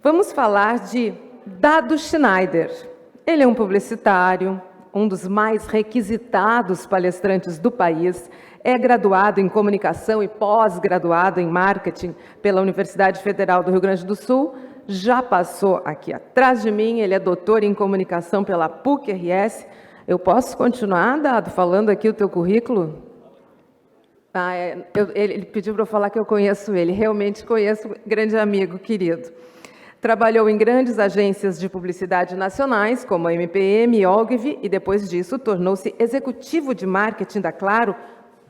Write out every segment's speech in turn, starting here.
Vamos falar de Dado Schneider. Ele é um publicitário, um dos mais requisitados palestrantes do país, é graduado em comunicação e pós-graduado em marketing pela Universidade Federal do Rio Grande do Sul, já passou aqui atrás de mim, ele é doutor em comunicação pela PUC-RS. Eu posso continuar, Dado, falando aqui o teu currículo? Ele pediu para eu falar que eu conheço ele, realmente conheço, grande amigo, querido. Trabalhou em grandes agências de publicidade nacionais, como a MPM e Ogilvy, e depois disso tornou-se executivo de marketing da Claro.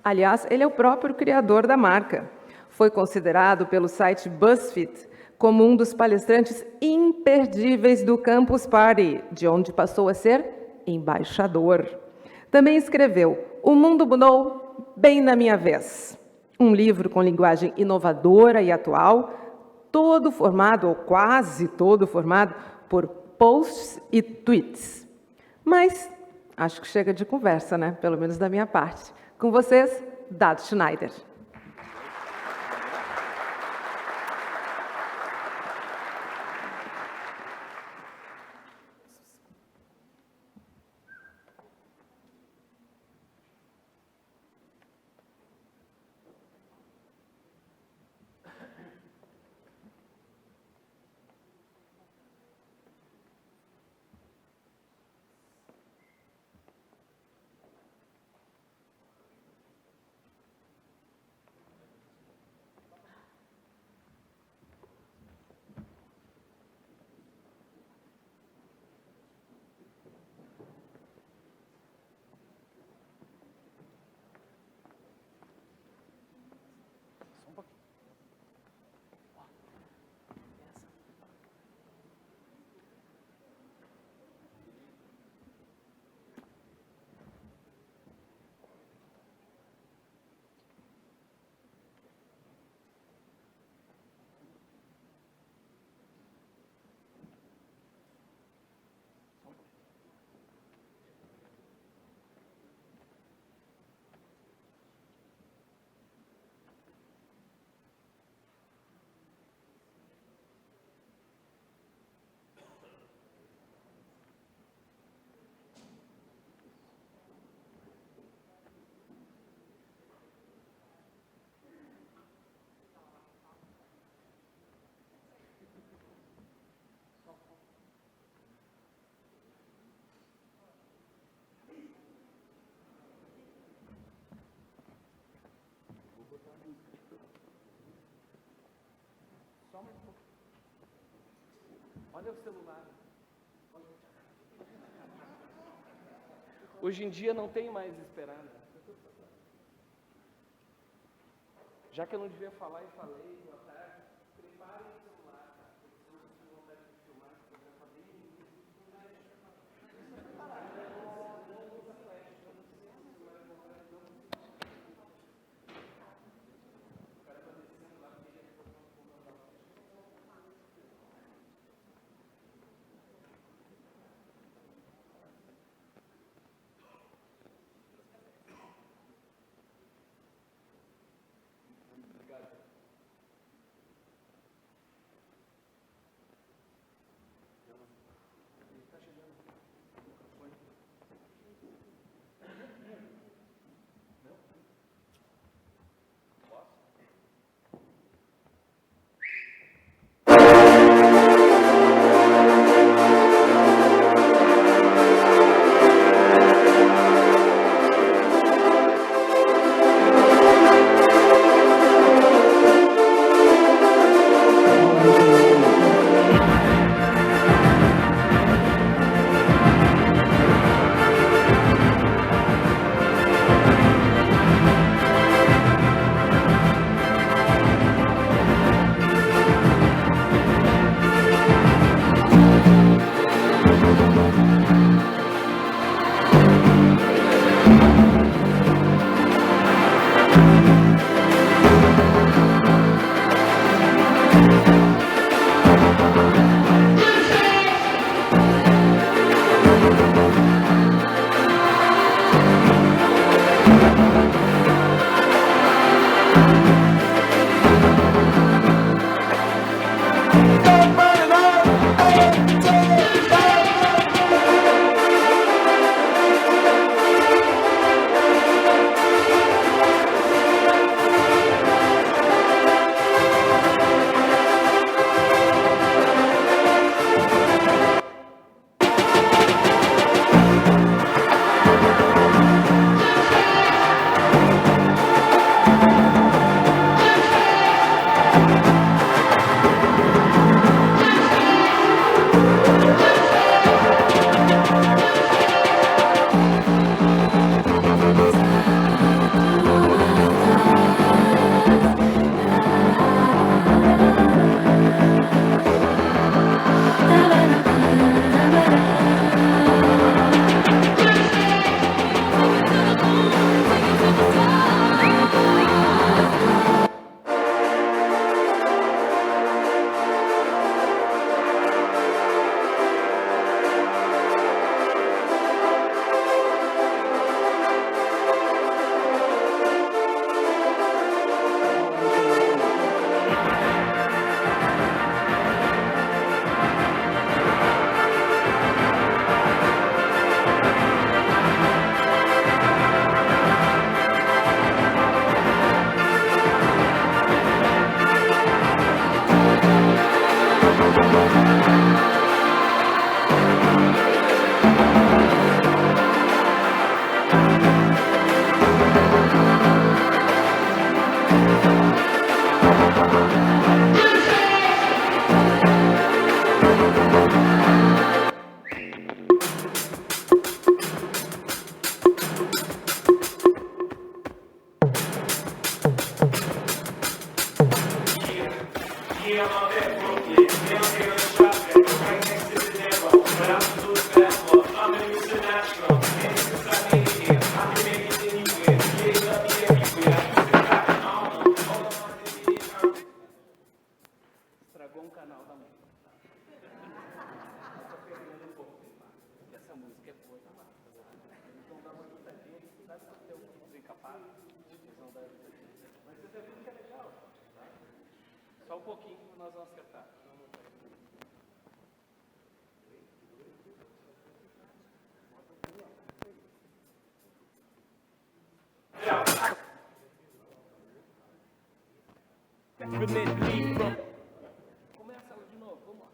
Aliás, ele é o próprio criador da marca. Foi considerado pelo site BuzzFeed como um dos palestrantes imperdíveis do Campus Party, de onde passou a ser embaixador. Também escreveu O Mundo Mudou Bem na Minha Vez, um livro com linguagem inovadora e atual, todo formado, ou quase todo formado, por posts e tweets. Mas acho que chega de conversa, né? Pelo menos da minha parte. Com vocês, Dado Schneider. Olha o celular. Hoje em dia não tem mais esperança. Já que eu não devia falar e falei, boa tarde, preparem o celular, tá? Porque se vocês têm vontade de filmar, fotografar bem, Estragou um canal da música. Tô perdendo um pouco, porque essa música é boa. Então dá uma lutadinha, sabe quando tem um desencapado? Mas você viu que é legal. Só um pouquinho que nós vamos acertar. Definitely from. Começa ela de novo, vamos lá.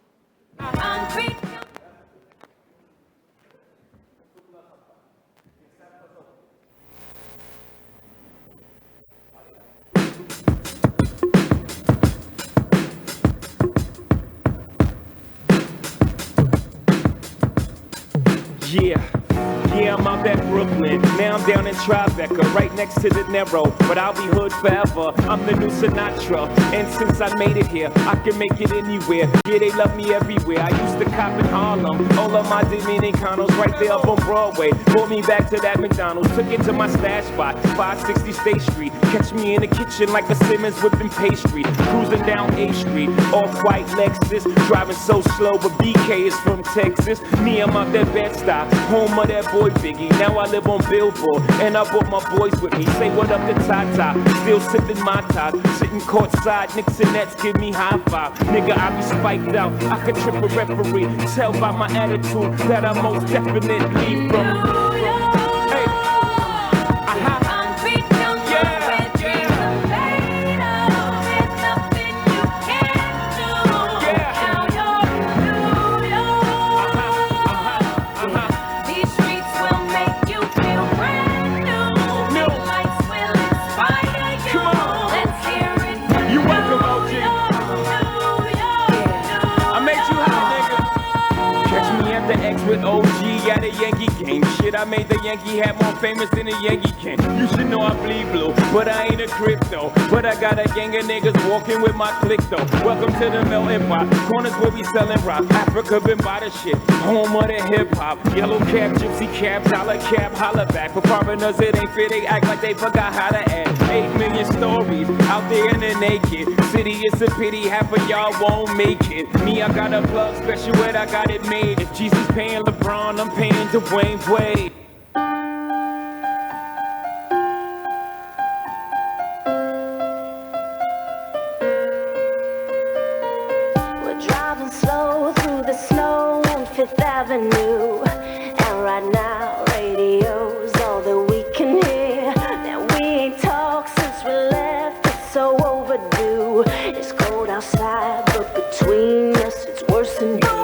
Yeah, I'm out at Brooklyn. Now I'm down in Tribeca, right next to the Narrow. But I'll be hood forever. I'm the new Sinatra. And since I made it here, I can make it anywhere. Yeah, they love me everywhere. I used to cop in Harlem. All of my Dominicanos right there up on Broadway. Brought me back to that McDonald's. Took it to my stash spot, 560 State Street. Catch me in the kitchen like a Simmons whipping pastry. Cruising down A Street, off-white Lexus. Driving so slow, but BK is from Texas. Me, I'm out that Bed-Stuy, home of that boy Biggie. Now I live on Billboard, and I brought my boys with me. Say what up to Tata, still sipping my top. Sitting courtside, Knicks and Nets give me high five. Nigga, I be spiked out, I could trip a referee. Tell by my attitude that I most definitely from. With OG at a Yankee game. Shit, I made the Yankee hat more famous than a Yankee can. You should know I bleed blue, but I ain't a crypto. But I got a gang of niggas walking with my click though. Welcome to the melting pot. Corners where we selling rock. Africa been by the shit. Home of the hip hop. Yellow cap, gypsy cap, dollar cap, holla back. For foreigners it ain't fair. They act like they forgot how to act. 8 million stories out there in the naked city. It's a pity half of y'all won't make it. Me, I got a plug special ed, I got it made. If Jesus paying LeBron, I'm paying Dwayne Wade. We're driving slow through the snow on Fifth Avenue, and right now radio's all that we can hear. Now we ain't talked since we left, it's so overdue. It's cold outside, but between us it's worse than here.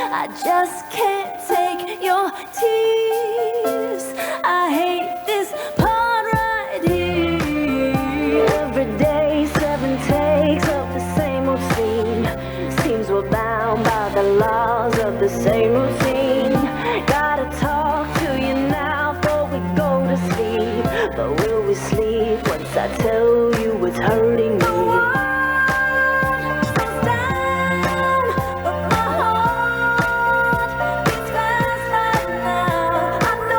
I just can't take your tears. I hate this part right here. Every day, 7 takes of the same old scene. Seems we're bound by the laws of the same routine. Gotta talk to you now before we go to sleep. But will we sleep once I tell you it's hurting me? I know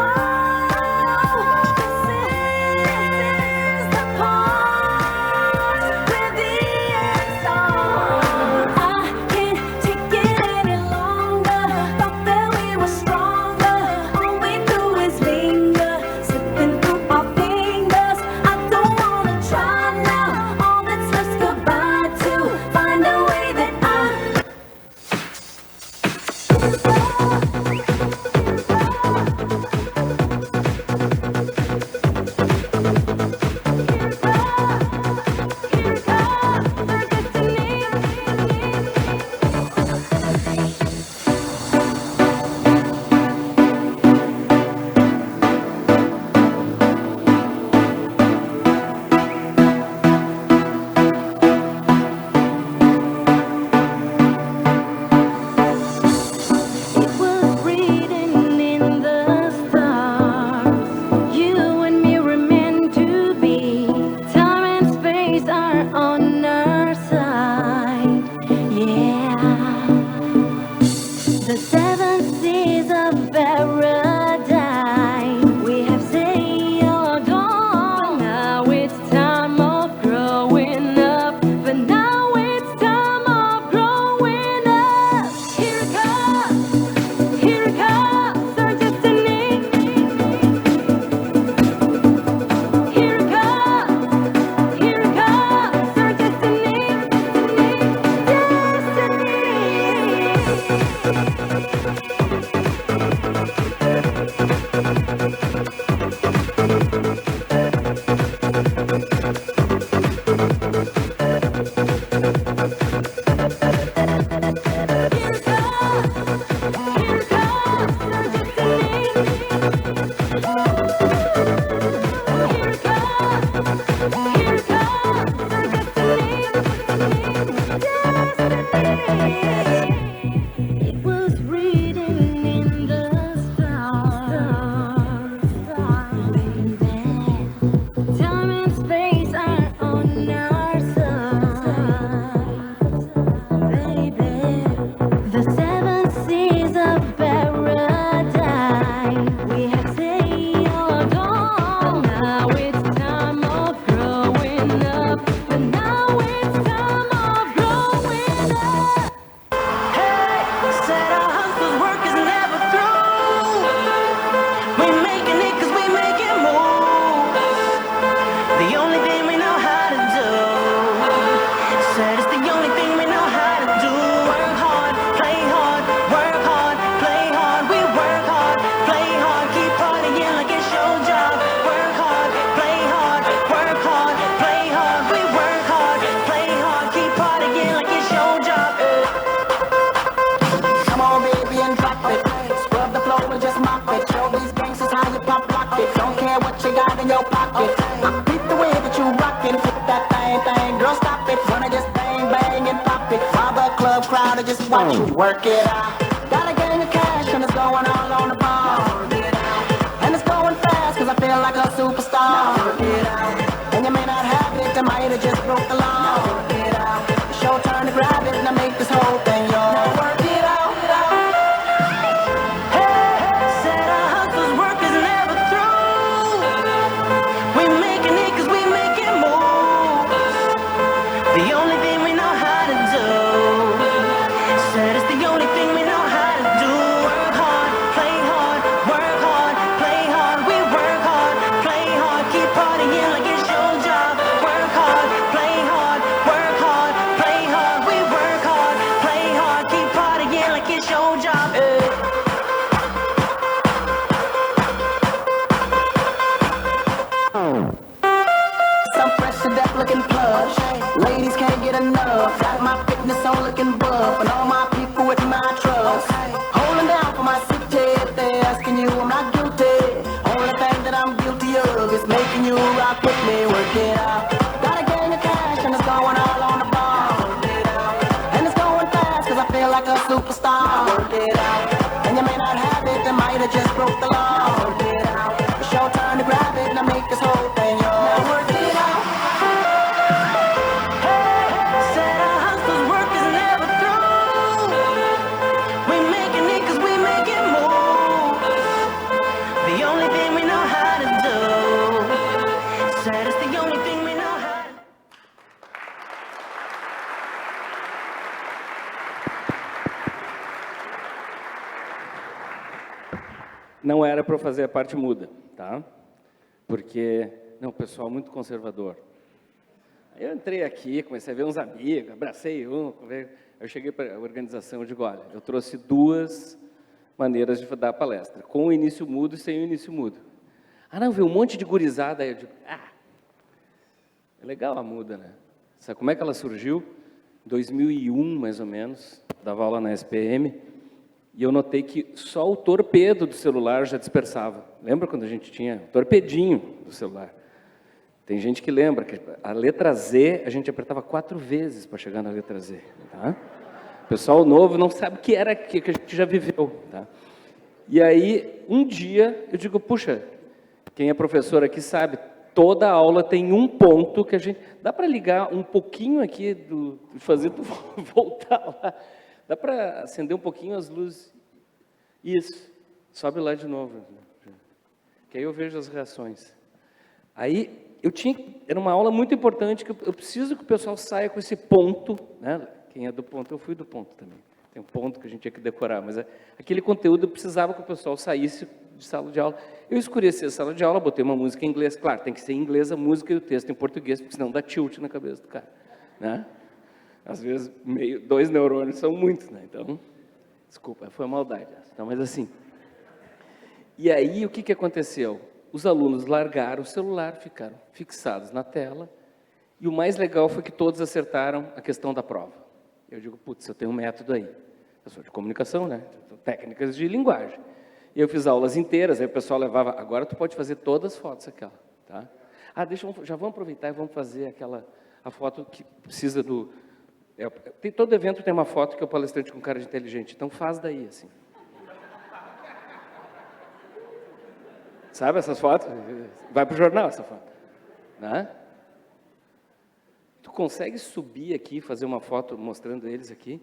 It was written in the stars, baby. Time and space are on our side, baby. The seven seas of paradise we have sailed on. Now it's time of growing up. And now it's time of growing up. Said our hustler's work is never through. We making it 'cause we making moves. The only thing we know how to do. Said it's the only thing we know how to do. Work hard, play hard, work hard, play hard. We work hard, play hard, keep partying like it's your job. Work hard, play hard, work hard, play hard. We work hard, play hard, keep partying like it's your job. Come on, baby, and drop it. Scrub the floor and just mop it. Show these gangsters how you pop lock it. Don't care what you got in your pocket. I beat the way that you rockin'. Flip that thing. Girl, stop it. Wanna just bang, bang, and pop it. While the club crowd are just watching you work it out. Got a gang of cash and it's going all on the ball. And it's going fast 'cause I feel like a superstar. And you may not have it, I might have just broke the law. It's your turn to grab it and I make this whole thing yours. Now work it out. Said our hustler's work is never through. We making it 'cause we making moves. The only thing we know how to do. Said it's the only thing we know how to do. Work hard, play hard, work hard, play hard. We work hard, play hard, keep partying like it's your job. Work hard, play hard, work hard, play hard. We work hard, play hard, keep partying like it's your job. Some fresh to death looking plush. Ladies can't get enough. Got my fitness on looking buff. And all my people with my trust. Holding down for my city. If they're asking you, I'm not guilty. Only thing that I'm guilty of is making you rock with me. Work it out. Got a gang of cash and it's going all on the ball. And it's going fast 'cause I feel like a superstar. Work it out. And you may not have it, I might have just broke the law. Work it out. It's your turn to grab it and I make this whole thing yours. Now work it out. Said our hustler's work is never through. We making it 'cause we making moves. The only thing we know how to do. Said it's the only thing we know how to do. Não era para eu fazer a parte muda, tá? Porque, não, o pessoal muito conservador. Aí eu entrei aqui, comecei a ver uns amigos, abracei um, eu cheguei para a organização e digo, olha, eu trouxe duas maneiras de dar a palestra, com o início mudo e sem o início mudo. Ah, não, veio um monte de gurizada, aí eu digo, é legal a muda, né? Sabe como é que ela surgiu? Em 2001, mais ou menos, dava aula na SPM, e eu notei que só o torpedo do celular já dispersava. Lembra quando a gente tinha o torpedinho do celular? Tem gente que lembra que a letra Z, a gente apertava 4 vezes para chegar na letra Z. Tá? O pessoal novo não sabe o que era que a gente já viveu. Tá? E aí, um dia, eu digo, puxa, quem é professor aqui sabe, toda aula tem um ponto que a gente... Dá para ligar um pouquinho aqui, fazer tu voltar lá. Dá para acender um pouquinho as luzes. Isso. Sobe lá de novo. Que aí eu vejo as reações. Aí, era uma aula muito importante, que eu preciso que o pessoal saia com esse ponto. Né? Quem é do ponto, eu fui do ponto também. Tem um ponto que a gente tinha que decorar. Mas aquele conteúdo eu precisava que o pessoal saísse de sala de aula. Eu escureci a sala de aula, botei uma música em inglês. Claro, tem que ser em inglês a música e o texto em português, porque senão dá tilt na cabeça do cara. Né? Às vezes, 2 neurônios são muitos, né? Então, desculpa, foi uma maldade. Então, mas assim... E aí, o que aconteceu? Os alunos largaram o celular, ficaram fixados na tela, e o mais legal foi que todos acertaram a questão da prova. Eu digo, putz, eu tenho um método aí. Eu sou de comunicação, né? Então, técnicas de linguagem. E eu fiz aulas inteiras, aí o pessoal levava, agora tu pode fazer todas as fotos aquela, tá? Ah, já vamos aproveitar e vamos fazer a foto que precisa do... todo evento tem uma foto que é o palestrante com cara de inteligente, então faz daí, assim. Sabe essas fotos? Vai pro jornal essa foto, né? Tu consegue subir aqui, fazer uma foto mostrando eles aqui?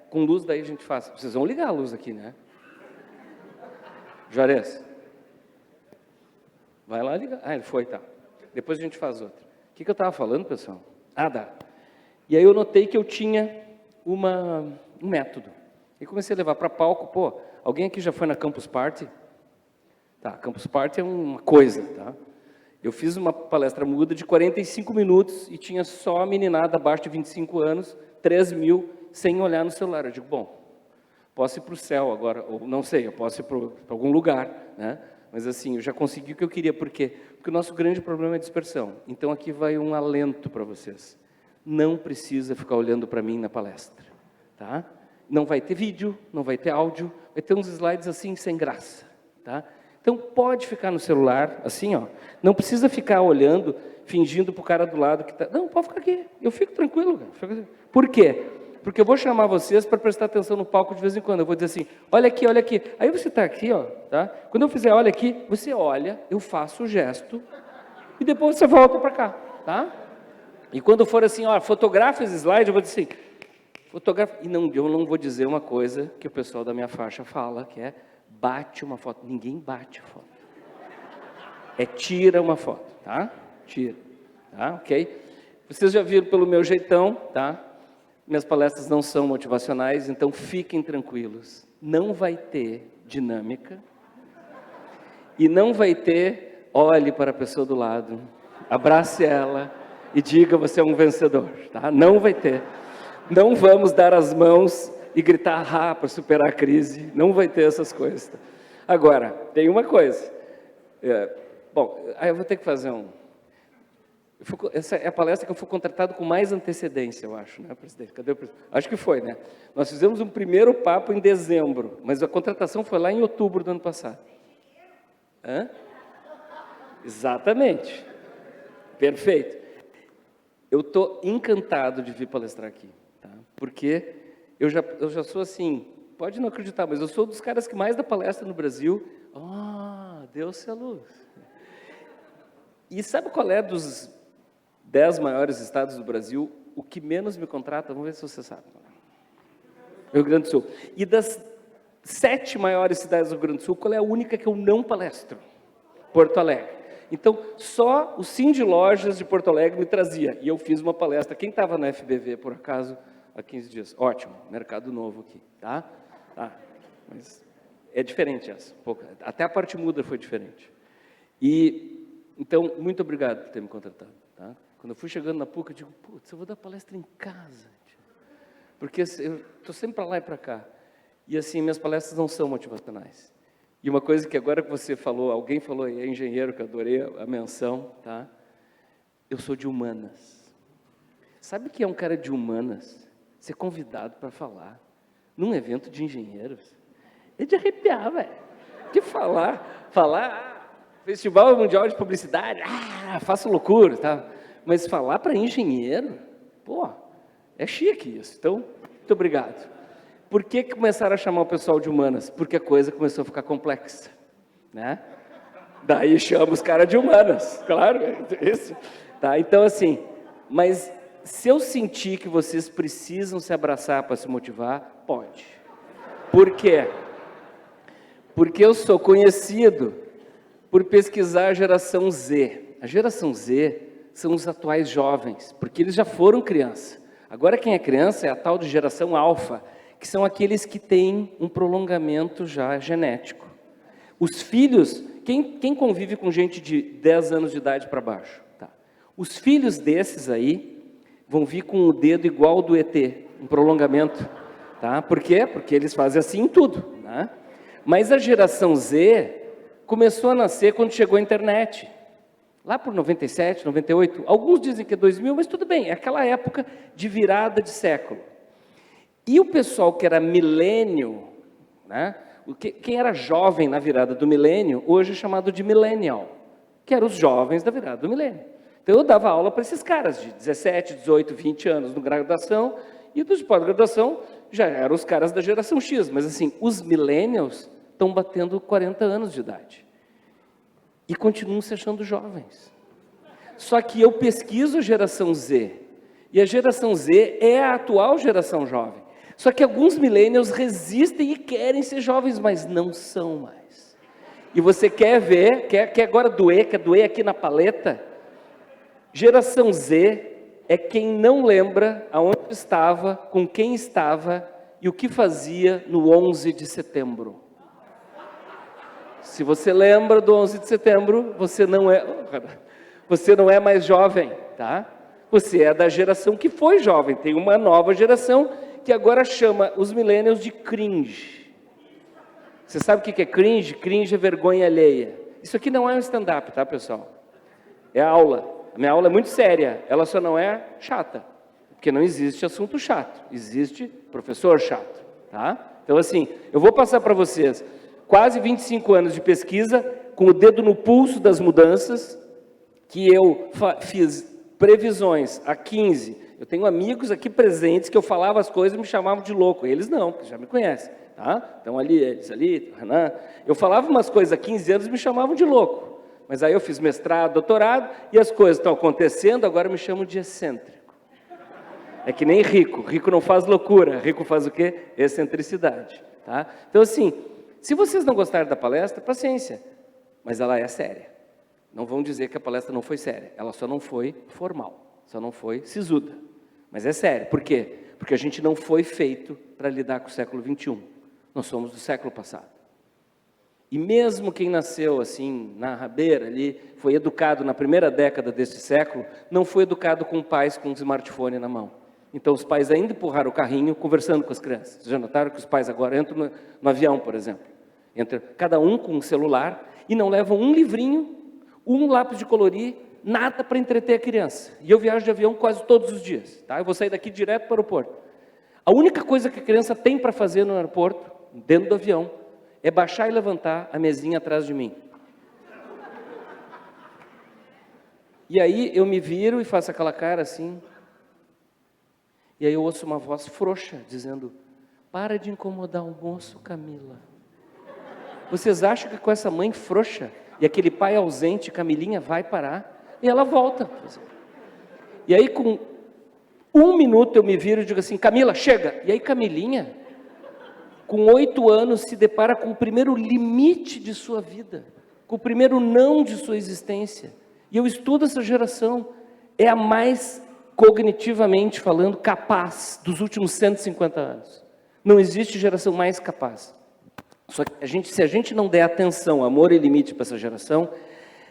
Com luz daí a gente faz. Vocês vão ligar a luz aqui, né? Juarez, vai lá ligar. Ah, ele foi, tá. Depois a gente faz outra. O que eu estava falando, pessoal? Dá. E aí eu notei que eu tinha um método. E comecei a levar para palco. Pô, alguém aqui já foi na Campus Party? Tá, Campus Party é uma coisa, tá? Eu fiz uma palestra muda de 45 minutos e tinha só a meninada abaixo de 25 anos, 3 mil, sem olhar no celular. Eu digo, bom, posso ir para o céu agora, ou não sei, eu posso ir para algum lugar, né? Mas assim, eu já consegui o que eu queria. Por quê? Porque o nosso grande problema é a dispersão. Então aqui vai um alento para vocês. Não precisa ficar olhando para mim na palestra, tá? Não vai ter vídeo, não vai ter áudio, vai ter uns slides assim sem graça, tá? Então pode ficar no celular, assim, ó. Não precisa ficar olhando, fingindo para o cara do lado que tá. Não, pode ficar aqui. Eu fico tranquilo, cara. Por quê? Porque eu vou chamar vocês para prestar atenção no palco de vez em quando. Eu vou dizer assim, olha aqui, olha aqui. Aí você está aqui, ó, tá? Quando eu fizer olha aqui, você olha, eu faço o gesto e depois você volta para cá, tá? E quando for assim, ó, fotografa esse slide, eu vou dizer assim, fotografa. E não, eu não vou dizer uma coisa que o pessoal da minha faixa fala, que é bate uma foto. Ninguém bate foto. É tira uma foto, tá? Tira, tá? Ok? Vocês já viram pelo meu jeitão, tá? Minhas palestras não são motivacionais, então fiquem tranquilos. Não vai ter dinâmica e não vai ter olhe para a pessoa do lado, abrace ela e diga você é um vencedor, tá? Não vai ter. Não vamos dar as mãos e gritar para superar a crise. Não vai ter essas coisas. Tá? Agora, tem uma coisa. Eu vou ter que fazer essa é a palestra que eu fui contratado com mais antecedência, eu acho, né, presidente? Cadê o presidente? Acho que foi, né? Nós fizemos um primeiro papo em dezembro, mas a contratação foi lá em outubro do ano passado. Exatamente. Perfeito. Eu estou encantado de vir palestrar aqui, tá? Porque eu já sou assim, pode não acreditar, mas eu sou dos caras que mais dá palestra no Brasil. Deu-se a luz. E sabe qual é dos 10 maiores estados do Brasil, o que menos me contrata? Vamos ver se você sabe. Rio Grande do Sul. E das 7 maiores cidades do Rio Grande do Sul, qual é a única que eu não palestro? Porto Alegre. Então, só o Sim de Lojas de Porto Alegre me trazia. E eu fiz uma palestra. Quem estava na FBV, por acaso, há 15 dias? Ótimo, mercado novo aqui, tá? Mas é diferente essa. Até a parte muda foi diferente. Então, muito obrigado por ter me contratado, tá? Quando eu fui chegando na PUC, eu digo, putz, eu vou dar palestra em casa. Porque eu estou sempre para lá e para cá. E assim, minhas palestras não são motivacionais. E uma coisa que agora que você falou, alguém falou, é engenheiro, que eu adorei a menção, tá? Eu sou de humanas. Sabe o que é um cara de humanas? Ser convidado para falar num evento de engenheiros? É de arrepiar, velho. De falar, Festival Mundial de Publicidade, faço loucura, tá? Mas falar para engenheiro, é chique isso. Então, muito obrigado. Por que começaram a chamar o pessoal de humanas? Porque a coisa começou a ficar complexa, né? Daí chama os caras de humanas, claro, isso. Tá? Então, assim, mas se eu sentir que vocês precisam se abraçar para se motivar, pode. Por quê? Porque eu sou conhecido por pesquisar a geração Z. A geração Z são os atuais jovens, porque eles já foram criança. Agora quem é criança é a tal de geração alfa, que são aqueles que têm um prolongamento já genético. Os filhos, quem convive com gente de 10 anos de idade para baixo? Tá. Os filhos desses aí vão vir com o dedo igual ao do ET, um prolongamento. Tá? Por quê? Porque eles fazem assim em tudo. Né? Mas a geração Z começou a nascer quando chegou a internet. lá por 97, 98, alguns dizem que é 2000, mas tudo bem, é aquela época de virada de século. E o pessoal que era milênio, né? Quem era jovem na virada do milênio, hoje é chamado de millennial, que eram os jovens da virada do milênio. Então eu dava aula para esses caras de 17, 18, 20 anos no graduação, e dos de pós-graduação já eram os caras da geração X, mas assim, os millennials estão batendo 40 anos de idade. E continuam se achando jovens. Só que eu pesquiso a geração Z, e a geração Z é a atual geração jovem. Só que alguns millennials resistem e querem ser jovens, mas não são mais. E você quer ver, quer agora quer doer aqui na paleta? Geração Z é quem não lembra aonde estava, com quem estava e o que fazia no 11 de setembro. Se você lembra do 11 de setembro, você não é mais jovem, tá? Você é da geração que foi jovem. Tem uma nova geração que agora chama os millennials de cringe. Você sabe o que é cringe? Cringe é vergonha alheia. Isso aqui não é um stand-up, tá, pessoal? É aula. A minha aula é muito séria. Ela só não é chata. Porque não existe assunto chato. Existe professor chato, tá? Então, assim, eu vou passar para vocês quase 25 anos de pesquisa, com o dedo no pulso das mudanças, que eu fiz previsões há 15. Eu tenho amigos aqui presentes que eu falava as coisas e me chamavam de louco. Eles não, porque já me conhecem, tá? Então ali, eles ali, Renan. Eu falava umas coisas há 15 anos e me chamavam de louco. Mas aí eu fiz mestrado, doutorado, e as coisas estão acontecendo, agora me chamam de excêntrico. É que nem rico. Rico não faz loucura. Rico faz o quê? Excentricidade, tá? Então assim, se vocês não gostarem da palestra, paciência. Mas ela é séria. Não vão dizer que a palestra não foi séria. Ela só não foi formal. Só não foi sisuda. Mas é sério. Por quê? Porque a gente não foi feito para lidar com o século XXI. Nós somos do século passado. E mesmo quem nasceu assim, na rabeira ali, foi educado na primeira década deste século, não foi educado com pais com um smartphone na mão. Então os pais ainda empurraram o carrinho conversando com as crianças. Vocês já notaram que os pais agora entram no avião, por exemplo. Entra cada um com um celular e não levam um livrinho, um lápis de colorir, nada para entreter a criança. E eu viajo de avião quase todos os dias, tá? Eu vou sair daqui direto para o aeroporto. A única coisa que a criança tem para fazer no aeroporto, dentro do avião, é baixar e levantar a mesinha atrás de mim. E aí eu me viro e faço aquela cara assim. E aí eu ouço uma voz frouxa dizendo: para de incomodar o moço, Camila. Vocês acham que com essa mãe frouxa e aquele pai ausente, Camilinha vai parar? E ela volta. E aí com 1 minuto eu me viro e digo assim: Camila, chega! E aí Camilinha, com 8 anos, se depara com o primeiro limite de sua vida, com o primeiro não de sua existência. E eu estudo essa geração, é a mais cognitivamente falando capaz dos últimos 150 anos. Não existe geração mais capaz. Só que se a gente não der atenção, amor e limite para essa geração,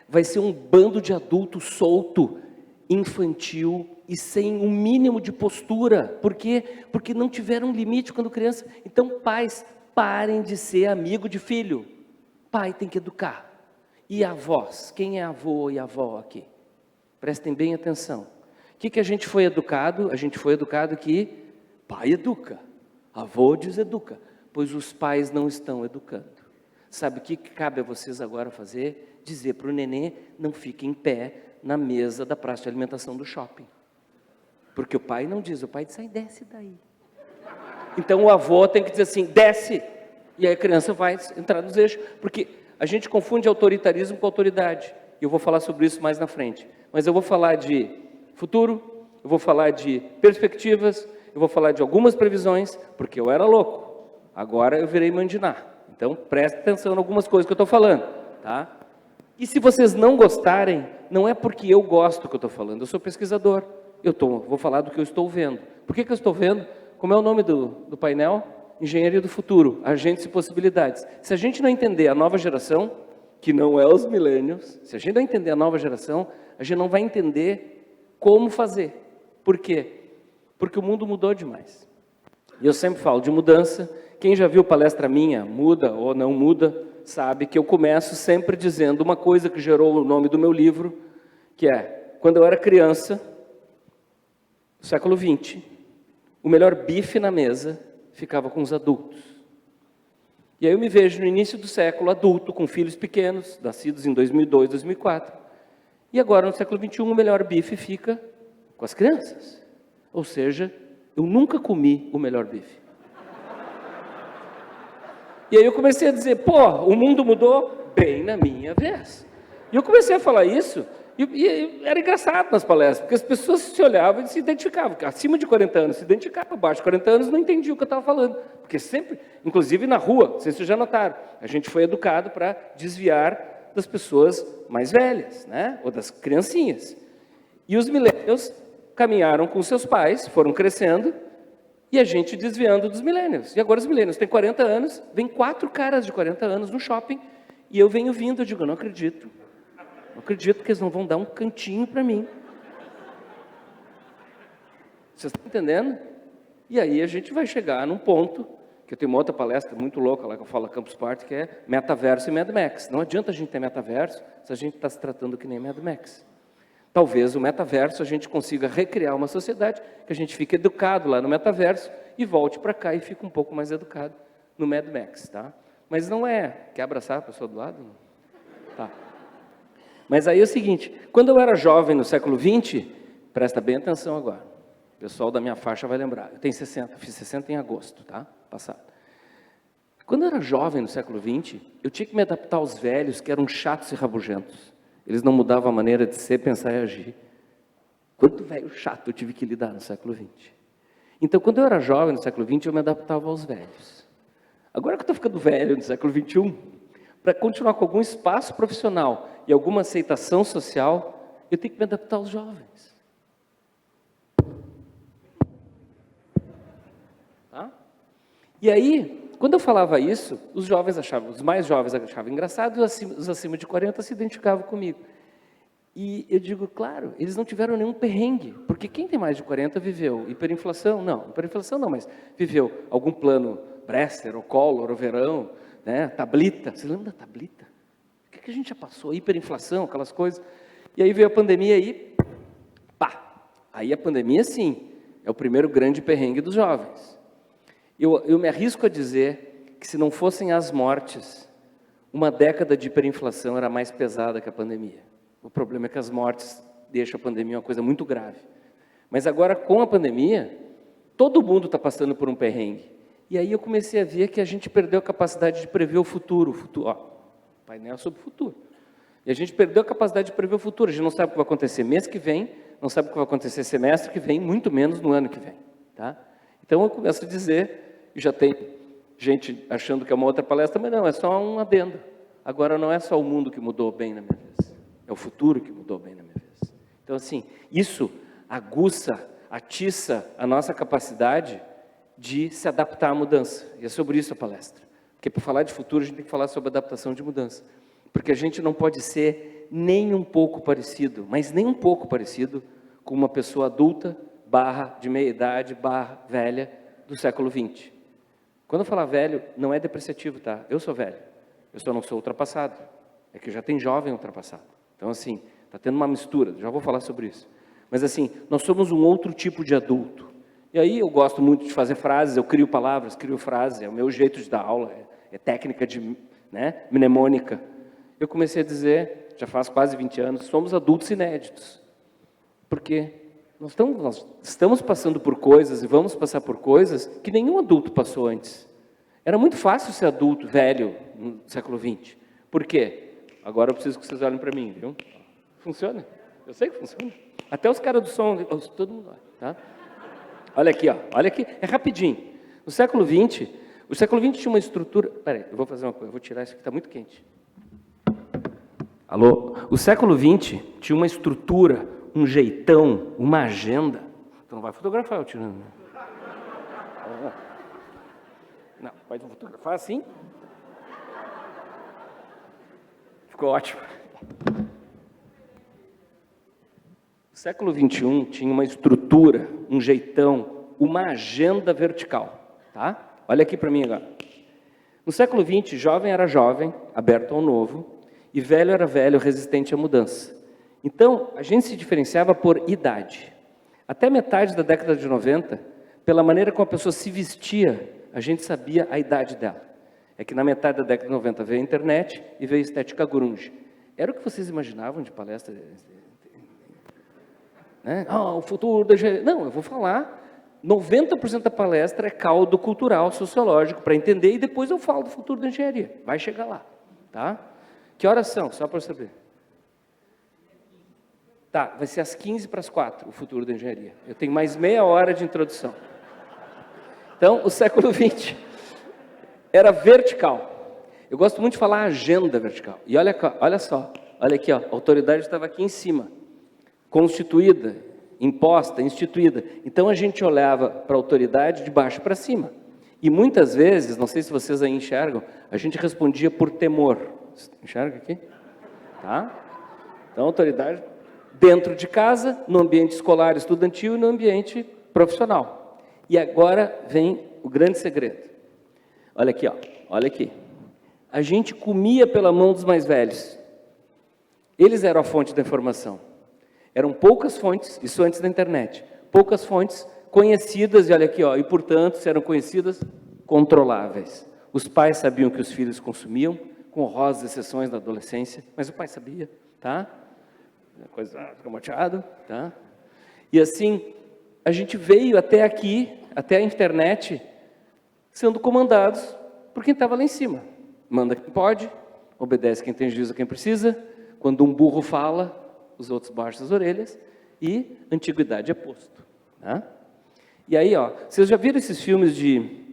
vai ser um bando de adulto solto, infantil e sem um mínimo de postura. Por quê? Porque não tiveram limite quando criança. Então, pais, parem de ser amigo de filho. Pai tem que educar. E avós? Quem é avô e avó aqui? Prestem bem atenção. O que a gente foi educado? A gente foi educado que pai educa, avô deseduca, pois os pais não estão educando. Sabe o que cabe a vocês agora fazer? Dizer para o nenê: não fique em pé na mesa da praça de alimentação do shopping. Porque o pai não diz, o pai diz: ai, desce daí. Então o avô tem que dizer assim: desce. E aí a criança vai entrar nos eixos. Porque a gente confunde autoritarismo com autoridade. E eu vou falar sobre isso mais na frente. Mas eu vou falar de futuro, eu vou falar de perspectivas, eu vou falar de algumas previsões, porque eu era louco. Agora eu virei mandinar. Então preste atenção em algumas coisas que eu estou falando, tá? E se vocês não gostarem, não é porque eu gosto do que eu estou falando, eu sou pesquisador. Vou falar do que eu estou vendo. Por que eu estou vendo? Como é o nome do painel? Engenharia do futuro, agentes e possibilidades. Se a gente não entender a nova geração, que não é os millennials, se a gente não entender a nova geração, a gente não vai entender como fazer. Por quê? Porque o mundo mudou demais. E eu sempre falo de mudança. Quem já viu palestra minha, muda ou não muda, sabe que eu começo sempre dizendo uma coisa que gerou o nome do meu livro, que é, quando eu era criança, no século XX, o melhor bife na mesa ficava com os adultos. E aí eu me vejo no início do século, adulto, com filhos pequenos, nascidos em 2002, 2004. E agora, no século XXI, o melhor bife fica com as crianças. Ou seja, eu nunca comi o melhor bife. E aí eu comecei a dizer, pô, o mundo mudou bem na minha vez. E eu comecei a falar isso, e era engraçado nas palestras, porque as pessoas se olhavam e se identificavam. Acima de 40 anos se identificavam, abaixo de 40 anos não entendiam o que eu estava falando. Porque sempre, inclusive na rua, não sei se vocês já notaram, a gente foi educado para desviar das pessoas mais velhas, né? Ou das criancinhas. E os millennials caminharam com seus pais, foram crescendo, e a gente desviando dos millennials. E agora os millennials têm 40 anos, vem 4 caras de 40 anos no shopping, e eu venho vindo, eu digo, eu não acredito. Não acredito que eles não vão dar um cantinho para mim. Vocês estão entendendo? E aí a gente vai chegar num ponto, que eu tenho uma outra palestra muito louca lá que eu falo a Campus Party, que é metaverso e Mad Max. Não adianta a gente ter metaverso se a gente está se tratando que nem Mad Max. Talvez o metaverso a gente consiga recriar uma sociedade que a gente fique educado lá no metaverso e volte para cá e fique um pouco mais educado no Mad Max, tá? Mas não é... Quer abraçar a pessoa do lado? Tá. Mas aí é o seguinte, quando eu era jovem no século XX, presta bem atenção agora, o pessoal da minha faixa vai lembrar, eu tenho 60, fiz 60 em agosto, tá? Passado. Quando eu era jovem no século XX, eu tinha que me adaptar aos velhos que eram chatos e rabugentos. Eles não mudavam a maneira de ser, pensar e agir. Quanto velho chato eu tive que lidar no século XX. Então, quando eu era jovem no século XX, eu me adaptava aos velhos. Agora que eu estou ficando velho no século XXI, para continuar com algum espaço profissional e alguma aceitação social, eu tenho que me adaptar aos jovens. Tá? E aí, quando eu falava isso, os mais jovens achavam engraçado, os acima de 40 se identificavam comigo. E eu digo, claro, eles não tiveram nenhum perrengue, porque quem tem mais de 40 viveu hiperinflação? Não, hiperinflação não, mas viveu algum plano Bresser, ou Collor, ou Verão, né? Tablita. Você lembra da Tablita? O que a gente já passou? Hiperinflação, aquelas coisas. E aí veio a pandemia e pá! Aí a pandemia, sim, é o primeiro grande perrengue dos jovens. Eu me arrisco a dizer que se não fossem as mortes, uma década de hiperinflação era mais pesada que a pandemia. O problema é que as mortes deixam a pandemia uma coisa muito grave. Mas agora, com a pandemia, todo mundo está passando por um perrengue. E aí eu comecei a ver que a gente perdeu a capacidade de prever o futuro. Painel sobre o futuro. E a gente perdeu a capacidade de prever o futuro. A gente não sabe o que vai acontecer mês que vem, não sabe o que vai acontecer semestre que vem, muito menos no ano que vem. Tá? Então eu começo a dizer, e já tem gente achando que é uma outra palestra, mas não, é só um adendo. Agora não é só o mundo que mudou bem na minha vez, é o futuro que mudou bem na minha vez. Então assim, isso aguça, atiça a nossa capacidade de se adaptar à mudança. E é sobre isso a palestra. Porque para falar de futuro, a gente tem que falar sobre adaptação de mudança. Porque a gente não pode ser nem um pouco parecido, mas nem um pouco parecido com uma pessoa adulta, de meia idade, velha, do século XX. Quando eu falar velho, não é depreciativo, tá? Eu sou velho. Eu só não sou ultrapassado. É que já tem jovem ultrapassado. Então, assim, está tendo uma mistura. Já vou falar sobre isso. Mas, assim, nós somos um outro tipo de adulto. E aí eu gosto muito de fazer frases, eu crio palavras, crio frases, é o meu jeito de dar aula, é técnica de, mnemônica. Eu comecei a dizer, já faz quase 20 anos, somos adultos inéditos. Porque nós estamos passando por coisas e vamos passar por coisas que nenhum adulto passou antes. Era muito fácil ser adulto, velho, no século XX. Por quê? Agora eu preciso que vocês olhem para mim, viu? Funciona? Eu sei que funciona. Até os caras do som, todo mundo olha, tá? Olha aqui, ó. Olha aqui, é rapidinho. No século XX, o século XX tinha uma estrutura... Peraí, eu vou fazer uma coisa, eu vou tirar isso aqui, está muito quente. Alô? O século XX tinha uma estrutura, um jeitão, uma agenda. Tu não vai fotografar eu tirando. Não, pode fotografar assim. Ficou ótimo. O século XXI tinha uma estrutura, um jeitão, uma agenda vertical. Tá? Olha aqui para mim agora. No século XX, jovem era jovem, aberto ao novo, e velho era velho, resistente à mudança. Então, a gente se diferenciava por idade. Até metade da década de 90, pela maneira como a pessoa se vestia, a gente sabia a idade dela. É que na metade da década de 90 veio a internet e veio a estética grunge. Era o que vocês imaginavam de palestra? Né? O futuro da engenharia. Não, eu vou falar. 90% da palestra é caldo cultural, sociológico, para entender, e depois eu falo do futuro da engenharia. Vai chegar lá. Tá? Que horas são? Só para eu saber. Tá, vai ser às 15:45, o futuro da engenharia. Eu tenho mais meia hora de introdução. Então, o século XX era vertical. Eu gosto muito de falar agenda vertical. E olha só, olha aqui, ó, a autoridade estava aqui em cima, constituída, imposta, instituída. Então, a gente olhava para a autoridade de baixo para cima. E muitas vezes, não sei se vocês aí enxergam, a gente respondia por temor. Enxerga aqui? Tá? Então, a autoridade dentro de casa, no ambiente escolar, estudantil e no ambiente profissional. E agora vem o grande segredo. Olha aqui, ó. Olha aqui. A gente comia pela mão dos mais velhos. Eles eram a fonte da informação. Eram poucas fontes, isso antes da internet, poucas fontes conhecidas, e olha aqui, ó, e portanto, se eram conhecidas, controláveis. Os pais sabiam que os filhos consumiam, com honrosas exceções na adolescência, mas o pai sabia, tá? A coisa fica moteado, tá? E assim, a gente veio até aqui, até a internet, sendo comandados por quem estava lá em cima. Manda quem pode, obedece quem tem juízo a quem precisa. Quando um burro fala, os outros baixam as orelhas, e antiguidade é posto. Tá? E aí, ó, vocês já viram esses filmes de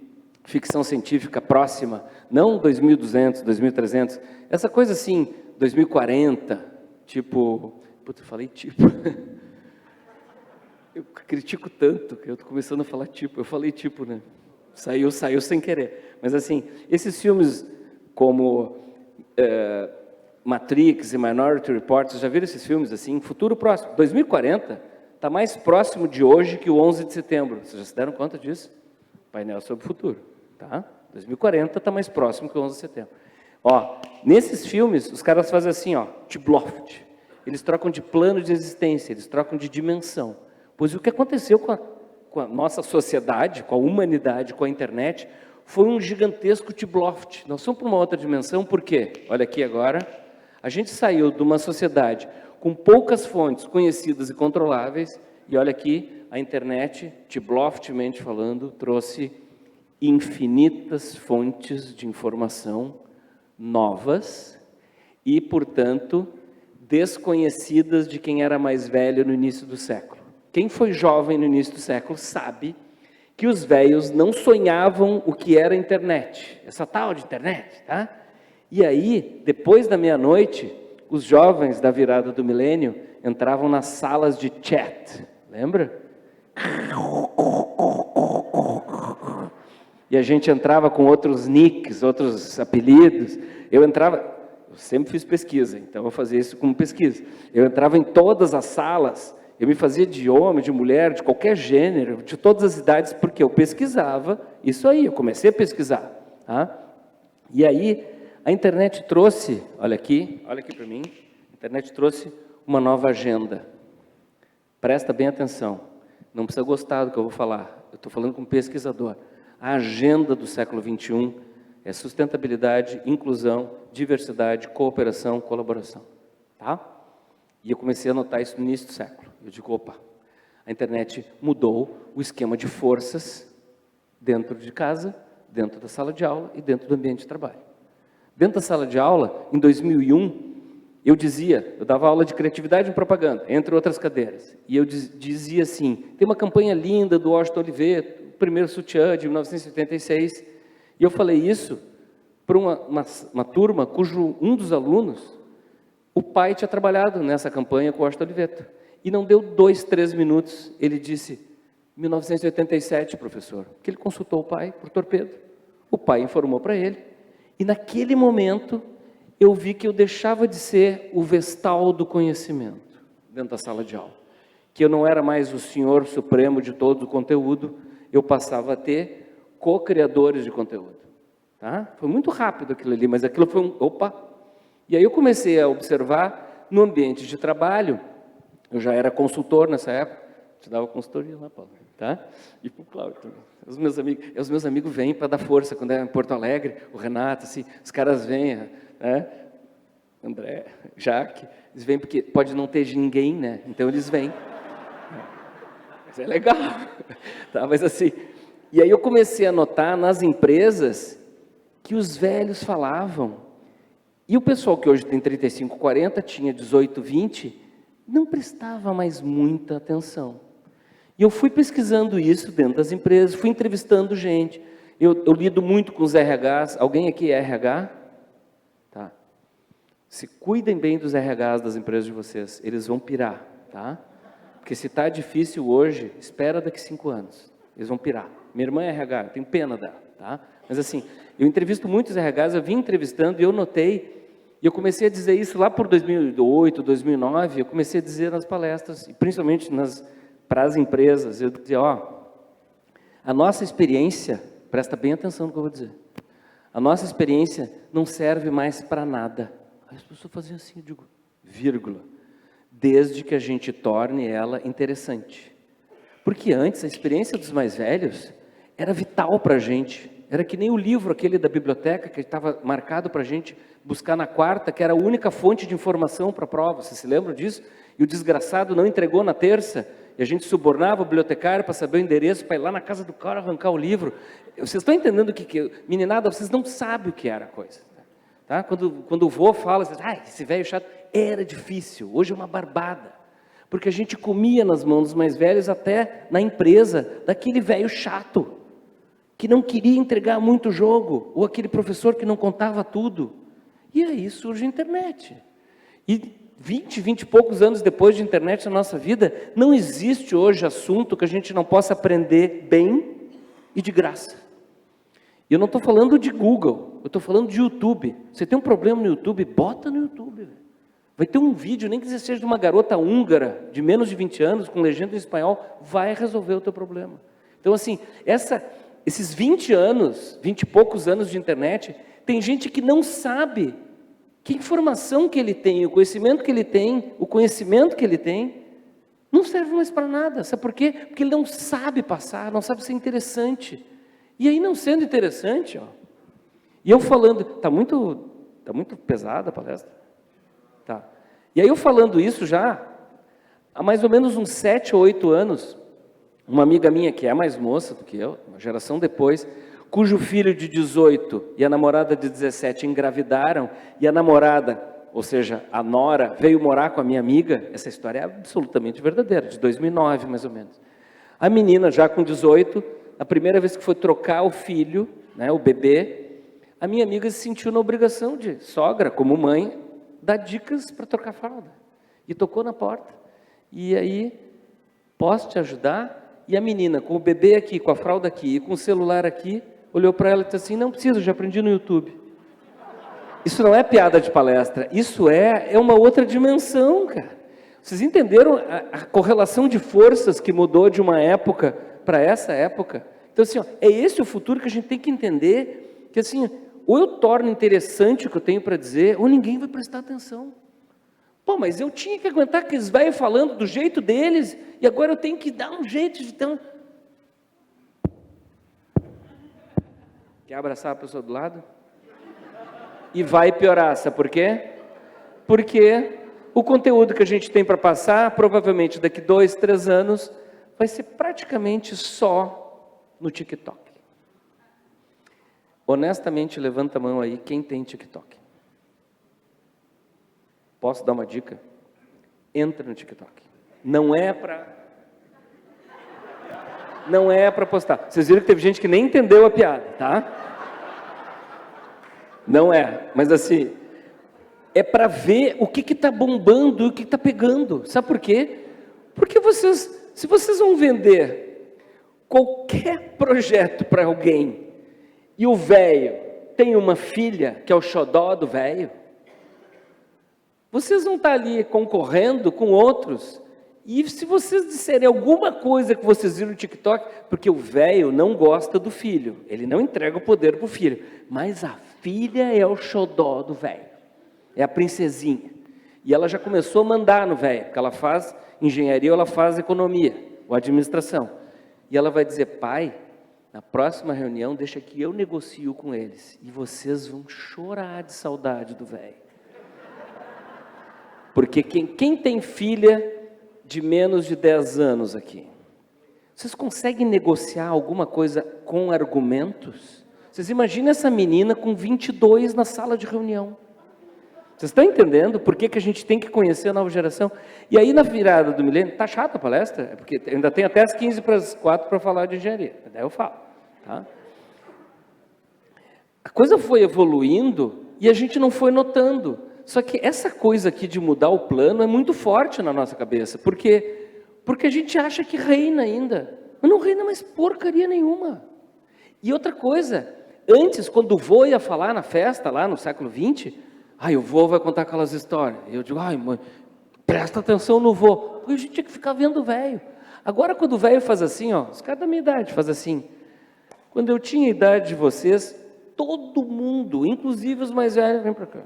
ficção científica próxima? Não 2200, 2300, essa coisa assim, 2040, tipo... Putz, eu falei tipo. Eu critico tanto que eu estou começando a falar tipo. Eu falei tipo, né? Saiu sem querer. Mas assim, esses filmes como Matrix e Minority Report, vocês já viram esses filmes assim? Futuro próximo. 2040 está mais próximo de hoje que o 11 de setembro. Vocês já se deram conta disso? Painel sobre o futuro. Tá? 2040 está mais próximo que o 11 de setembro. Ó, nesses filmes, os caras fazem assim, ó, Tibloft. Eles trocam de plano de existência, eles trocam de dimensão. Pois o que aconteceu com a nossa sociedade, com a humanidade, com a internet, foi um gigantesco Tibloft. Nós fomos para uma outra dimensão, por quê? Olha aqui agora, a gente saiu de uma sociedade com poucas fontes conhecidas e controláveis, e olha aqui, a internet, Tibloftmente falando, trouxe infinitas fontes de informação novas e, portanto, desconhecidas de quem era mais velho no início do século. Quem foi jovem no início do século sabe que os velhos não sonhavam o que era a internet, essa tal de internet, tá? E aí, depois da meia-noite, os jovens da virada do milênio entravam nas salas de chat, lembra? E a gente entrava com outros nicks, outros apelidos. Eu sempre fiz pesquisa, então eu fazia isso como pesquisa. Eu entrava em todas as salas, eu me fazia de homem, de mulher, de qualquer gênero, de todas as idades, porque eu pesquisava isso aí, eu comecei a pesquisar. Tá? E aí, a internet trouxe, olha aqui para mim, a internet trouxe uma nova agenda. Presta bem atenção, não precisa gostar do que eu vou falar, eu estou falando como pesquisador. A agenda do século XXI é sustentabilidade, inclusão, diversidade, cooperação, colaboração. Tá? E eu comecei a notar isso no início do século. Eu digo, opa, a internet mudou o esquema de forças dentro de casa, dentro da sala de aula e dentro do ambiente de trabalho. Dentro da sala de aula, em 2001, eu dava aula de criatividade e propaganda, entre outras cadeiras. E eu dizia assim, tem uma campanha linda do Washington Oliveto, o primeiro sutiã de 1986, e eu falei isso para uma turma cujo um dos alunos, o pai tinha trabalhado nessa campanha com o Washington Oliveto. E não deu 2, 3 minutos, ele disse, 1987, professor, que ele consultou o pai por torpedo. O pai informou para ele, e naquele momento eu vi que eu deixava de ser o vestal do conhecimento dentro da sala de aula. Que eu não era mais o senhor supremo de todo o conteúdo, eu passava a ter co-criadores de conteúdo. Tá? Foi muito rápido aquilo ali, mas aquilo foi opa! E aí eu comecei a observar No ambiente de trabalho, eu já era consultor nessa época, te dava consultoria lá, Paulo, tá? E para o Cláudio também. Os meus amigos vêm para dar força, quando é em Porto Alegre, o Renato, assim, os caras vêm, né? André, Jaque, eles vêm porque pode não ter ninguém, né? Então eles vêm. Mas é legal, tá? Mas assim, e aí eu comecei a notar nas empresas que os velhos falavam, e o pessoal que hoje tem 35, 40, tinha 18, 20, não prestava mais muita atenção. E eu fui pesquisando isso dentro das empresas, fui entrevistando gente. Eu lido muito com os RHs. Alguém aqui é RH? Tá. Se cuidem bem dos RHs das empresas de vocês, eles vão pirar, tá? Porque se está difícil hoje, espera daqui 5 anos, eles vão pirar. Minha irmã é RH, eu tenho pena dela, tá? Mas assim, eu entrevisto muitos RHs, eu vim entrevistando e eu notei, e eu comecei a dizer isso lá por 2008, 2009, eu comecei a dizer nas palestras, e principalmente para as empresas, eu dizia, a nossa experiência, presta bem atenção no que eu vou dizer, a nossa experiência não serve mais para nada. Aí as pessoas faziam assim, eu digo, vírgula, desde que a gente torne ela interessante. Porque antes, a experiência dos mais velhos era vital para a gente, era que nem o livro aquele da biblioteca, que estava marcado para a gente buscar na quarta, que era a única fonte de informação para a prova, vocês se lembram disso? E o desgraçado não entregou na terça, e a gente subornava o bibliotecário para saber o endereço, para ir lá na casa do cara arrancar o livro. Vocês estão entendendo o que... Meninada, vocês não sabem o que era a coisa. Tá? Quando o vô fala, vocês, esse velho chato, era difícil, hoje é uma barbada. Porque a gente comia nas mãos dos mais velhos, até na empresa, daquele velho chato, que não queria entregar muito jogo, ou aquele professor que não contava tudo. E aí surge a internet. E 20 e poucos anos depois de internet na nossa vida, não existe hoje assunto que a gente não possa aprender bem e de graça. E eu não estou falando de Google, eu estou falando de YouTube. Você tem um problema no YouTube, bota no YouTube. Vai ter um vídeo, nem que seja de uma garota húngara, de menos de 20 anos, com legenda em espanhol, vai resolver o teu problema. Então assim, esses 20 anos, 20 e poucos anos de internet, tem gente que não sabe que informação que ele tem, o conhecimento que ele tem, não serve mais para nada. Sabe por quê? Porque ele não sabe passar, não sabe ser interessante. E aí, não sendo interessante, e eu falando, está muito pesada a palestra? Tá. E aí eu falando isso já, há mais ou menos uns 7 ou 8 anos, uma amiga minha que é mais moça do que eu, uma geração depois, cujo filho de 18 e a namorada de 17 engravidaram, e a namorada, ou seja, a nora, veio morar com a minha amiga. Essa história é absolutamente verdadeira, de 2009 mais ou menos. A menina já com 18, a primeira vez que foi trocar o filho, né, o bebê, a minha amiga se sentiu na obrigação de, sogra, como mãe, dar dicas para trocar fralda. E tocou na porta. E aí, posso te ajudar? E a menina, com o bebê aqui, com a fralda aqui e com o celular aqui, olhou para ela e disse assim, não precisa, já aprendi no YouTube. Isso não é piada de palestra, isso é uma outra dimensão, cara. Vocês entenderam a correlação de forças que mudou de uma época para essa época? Então assim, é esse o futuro que a gente tem que entender, que assim, ou eu torno interessante o que eu tenho para dizer, ou ninguém vai prestar atenção. Pô, mas eu tinha que aguentar que eles vão falando do jeito deles, e agora eu tenho que dar um jeito de... Quer abraçar a pessoa do lado? E vai piorar, sabe por quê? Porque o conteúdo que a gente tem para passar, provavelmente daqui 2, 3 anos, vai ser praticamente só no TikTok. Honestamente, levanta a mão aí, quem tem TikTok? Posso dar uma dica? Entra no TikTok. Não é para postar. Vocês viram que teve gente que nem entendeu a piada, tá? Não é, mas assim, é para ver o que está bombando e o que está pegando. Sabe por quê? Porque se vocês vão vender qualquer projeto para alguém e o velho tem uma filha que é o xodó do velho, vocês vão estar ali concorrendo com outros. E se vocês disserem alguma coisa que vocês viram no TikTok, porque o velho não gosta do filho, ele não entrega o poder para o filho, mas a filha é o xodó do velho, é a princesinha. E ela já começou a mandar no velho, porque ela faz engenharia ou ela faz economia, ou administração. E ela vai dizer, pai, na próxima reunião deixa que eu negocio com eles. E vocês vão chorar de saudade do velho. Porque quem tem filha de menos de 10 anos aqui? Vocês conseguem negociar alguma coisa com argumentos? Vocês imaginam essa menina com 22 na sala de reunião. Vocês estão entendendo por que a gente tem que conhecer a nova geração? E aí, na virada do milênio, tá chata a palestra? É porque ainda tem até as 15:45 para falar de engenharia. Daí eu falo. Tá? A coisa foi evoluindo e a gente não foi notando. Só que essa coisa aqui de mudar o plano é muito forte na nossa cabeça. Porque a gente acha que reina ainda. Mas não reina mais porcaria nenhuma. E outra coisa, antes, quando o vô ia falar na festa, lá no século XX... o vô vai contar aquelas histórias. E eu digo, mãe, presta atenção no vô. Porque a gente tinha que ficar vendo o velho. Agora, quando o velho faz assim, os caras da minha idade fazem assim. Quando eu tinha a idade de vocês, todo mundo, inclusive os mais velhos, vem para cá.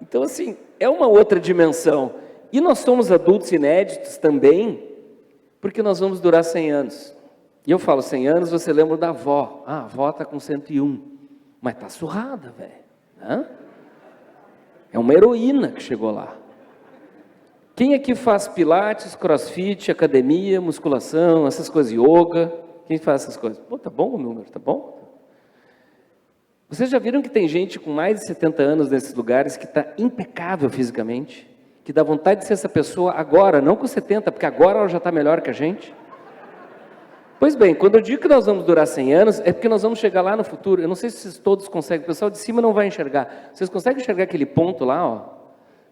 Então, assim, é uma outra dimensão. E nós somos adultos inéditos também, porque nós vamos durar 100 anos. E eu falo 100 anos, você lembra da avó. A avó está com 101. Mas está surrada, velho. É uma heroína que chegou lá. Quem aqui faz pilates, crossfit, academia, musculação, essas coisas, yoga? Quem faz essas coisas? Pô, tá bom o número, tá bom? Vocês já viram que tem gente com mais de 70 anos nesses lugares que está impecável fisicamente? Que dá vontade de ser essa pessoa agora, não com 70, porque agora ela já está melhor que a gente? Pois bem, quando eu digo que nós vamos durar 100 anos, é porque nós vamos chegar lá no futuro. Eu não sei se vocês todos conseguem, o pessoal de cima não vai enxergar. Vocês conseguem enxergar aquele ponto lá?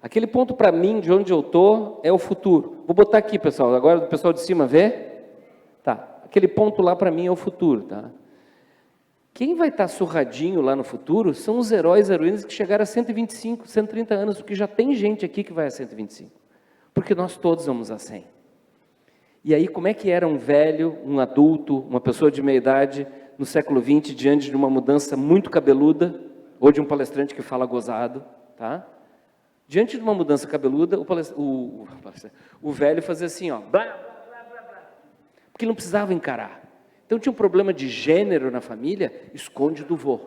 Aquele ponto para mim, de onde eu estou, é o futuro. Vou botar aqui, pessoal, agora o pessoal de cima vê? Tá, aquele ponto lá para mim é o futuro, tá? Quem vai estar surradinho lá no futuro são os heróis e heroínas que chegaram a 125, 130 anos, porque já tem gente aqui que vai a 125. Porque nós todos vamos a 100. E aí, como é que era um velho, um adulto, uma pessoa de meia idade, no século XX, diante de uma mudança muito cabeluda, ou de um palestrante que fala gozado, tá? Diante de uma mudança cabeluda, o velho fazia assim, blá, blá, blá, blá, blá, porque ele não precisava encarar. Então tinha um problema de gênero na família, esconde do vô.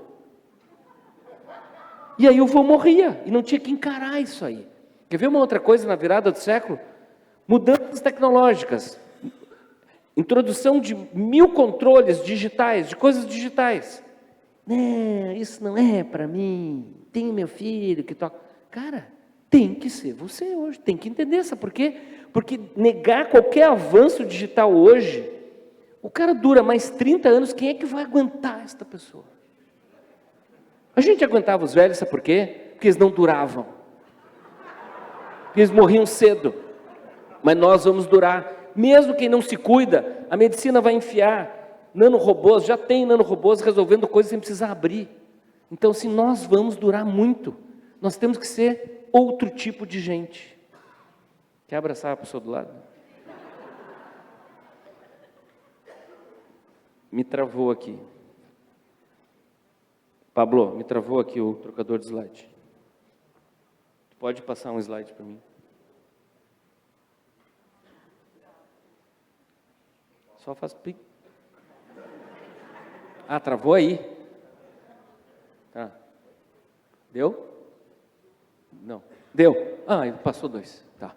E aí o vô morria, e não tinha que encarar isso aí. Quer ver uma outra coisa na virada do século? Mudanças tecnológicas, introdução de 1000 controles digitais, de coisas digitais. Não, isso não é para mim, tem meu filho que toca. Cara, tem que ser você hoje, tem que entender, sabe por quê? Porque negar qualquer avanço digital hoje, o cara dura mais 30 anos, quem é que vai aguentar esta pessoa? A gente aguentava os velhos, sabe por quê? Porque eles não duravam. Porque eles morriam cedo. Mas nós vamos durar. Mesmo quem não se cuida, a medicina vai enfiar nanorobôs, já tem nanorobôs resolvendo coisas sem precisar abrir. Então, assim, nós vamos durar muito. Nós temos que ser outro tipo de gente. Quer abraçar a pessoa do lado? Me travou aqui. Pablo, me travou aqui o trocador de slide. Pode passar um slide para mim? Só faz pique. Ah, travou aí? Tá. Deu? Não. Deu. Ah, passou 2. Tá.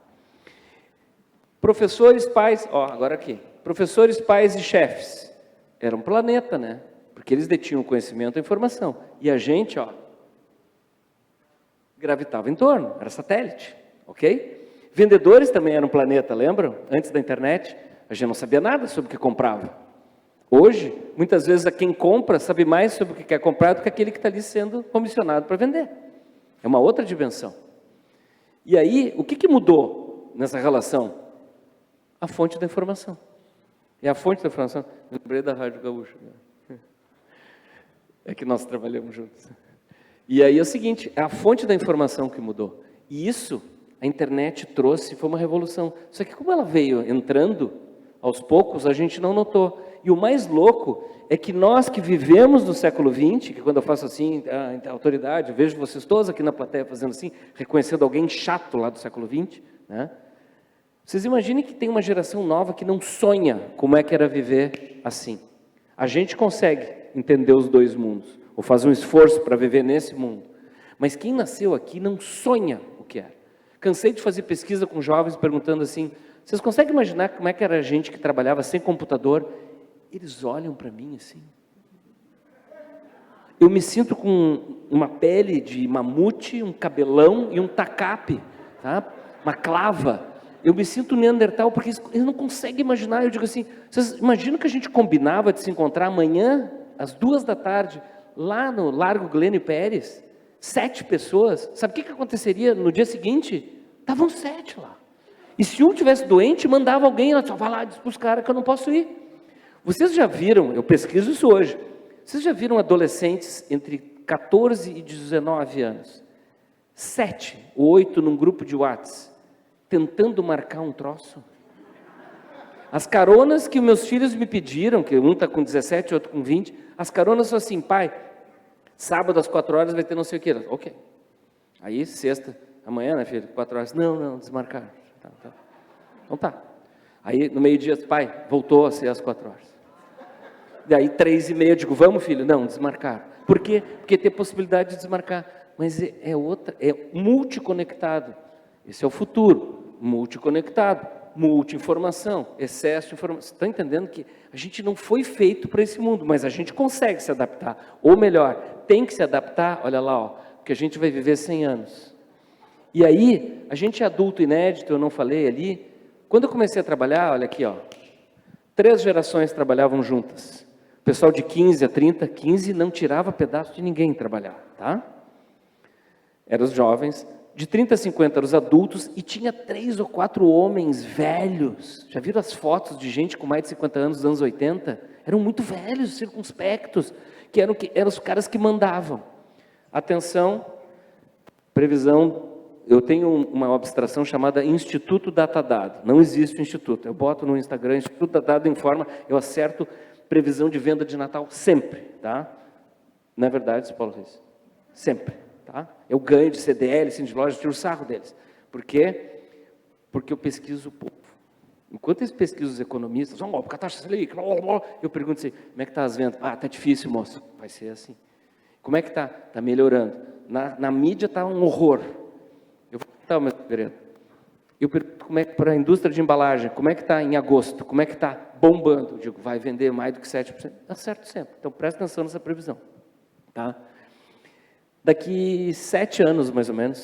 Professores, pais... agora aqui. Professores, pais e chefes. Era um planeta, né? Porque eles detinham o conhecimento e a informação. E a gente, gravitava em torno. Era satélite. Ok? Vendedores também eram um planeta, lembram? Antes da internet. A gente não sabia nada sobre o que comprava. Hoje, muitas vezes, quem compra sabe mais sobre o que quer comprar do que aquele que está ali sendo comissionado para vender. É uma outra dimensão. E aí, o que mudou nessa relação? A fonte da informação. E a fonte da informação, lembrei da Rádio Gaúcha. É que nós trabalhamos juntos. E aí é o seguinte, é a fonte da informação que mudou. E isso, a internet trouxe, foi uma revolução. Só que como ela veio entrando, aos poucos, a gente não notou. E o mais louco é que nós que vivemos no século XX, que quando eu faço assim, a autoridade, eu vejo vocês todos aqui na plateia fazendo assim, reconhecendo alguém chato lá do século XX, né? Vocês imaginem que tem uma geração nova que não sonha como é que era viver assim. A gente consegue entender os dois mundos, ou fazer um esforço para viver nesse mundo. Mas quem nasceu aqui não sonha o que é. Cansei de fazer pesquisa com jovens perguntando assim, vocês conseguem imaginar como é que era a gente que trabalhava sem computador? Eles olham para mim assim. Eu me sinto com uma pele de mamute, um cabelão e um tacape, tá? Uma clava. Eu me sinto neandertal porque eles não conseguem imaginar. Eu digo assim, vocês imaginam que a gente combinava de se encontrar amanhã, às 14h, lá no Largo Glênio Pérez? 7 pessoas. Sabe o que aconteceria no dia seguinte? Estavam 7 lá. E se um tivesse doente, mandava alguém, ela só vai lá e diz para os caras que eu não posso ir. Vocês já viram, eu pesquiso isso hoje, vocês já viram adolescentes entre 14 e 19 anos, 7 ou 8 num grupo de WhatsApp, tentando marcar um troço? As caronas que meus filhos me pediram, que um está com 17, outro com 20, as caronas são assim, pai, sábado às 4h vai ter não sei o que. Ok. Aí, sexta, amanhã, né, filho, 4h. Não, desmarcaram. Tá. Então tá. Aí, no meio-dia, pai, voltou a ser às 4h. Daí, 3h30, eu digo, vamos, filho? Não, desmarcaram. Por quê? Porque tem possibilidade de desmarcar. Mas é multiconectado. Esse é o futuro. Multiconectado. Multi-informação. Excesso de informação. Você está entendendo que a gente não foi feito para esse mundo, mas a gente consegue se adaptar. Ou melhor, tem que se adaptar, olha lá, ó, porque a gente vai viver 100 anos. E aí, a gente é adulto inédito, eu não falei ali. Quando eu comecei a trabalhar, olha aqui, ó, 3 gerações trabalhavam juntas. O pessoal de 15 a 30, 15 não tirava pedaço de ninguém trabalhar, tá? Eram os jovens. De 30 a 50 eram os adultos e tinha 3 ou 4 homens velhos. Já viram as fotos de gente com mais de 50 anos dos anos 80? Eram muito velhos, circunspectos, que eram os caras que mandavam. Atenção, previsão, eu tenho uma abstração chamada Instituto Datadado. Não existe o Instituto. Eu boto no Instagram, Instituto Datadado informa, eu acerto previsão de venda de Natal sempre, tá? Não é verdade, Paulo Reis? Sempre, tá? Eu ganho de CDL, de loja, tiro o sarro deles. Por quê? Porque eu pesquiso o povo. Enquanto eles pesquisam os economistas, porque a taxa Selic, eu pergunto assim, como é que está as vendas? Está difícil, moço. Vai ser assim. Como é que está? Está melhorando. Na mídia está um horror. Eu vou contar, meu querido. Eu pergunto como é que para a indústria de embalagem, como é que está em agosto? Como é que está bombando? Eu digo, vai vender mais do que 7%. Acerto sempre. Então, presta atenção nessa previsão. Tá? Daqui 7 anos, mais ou menos,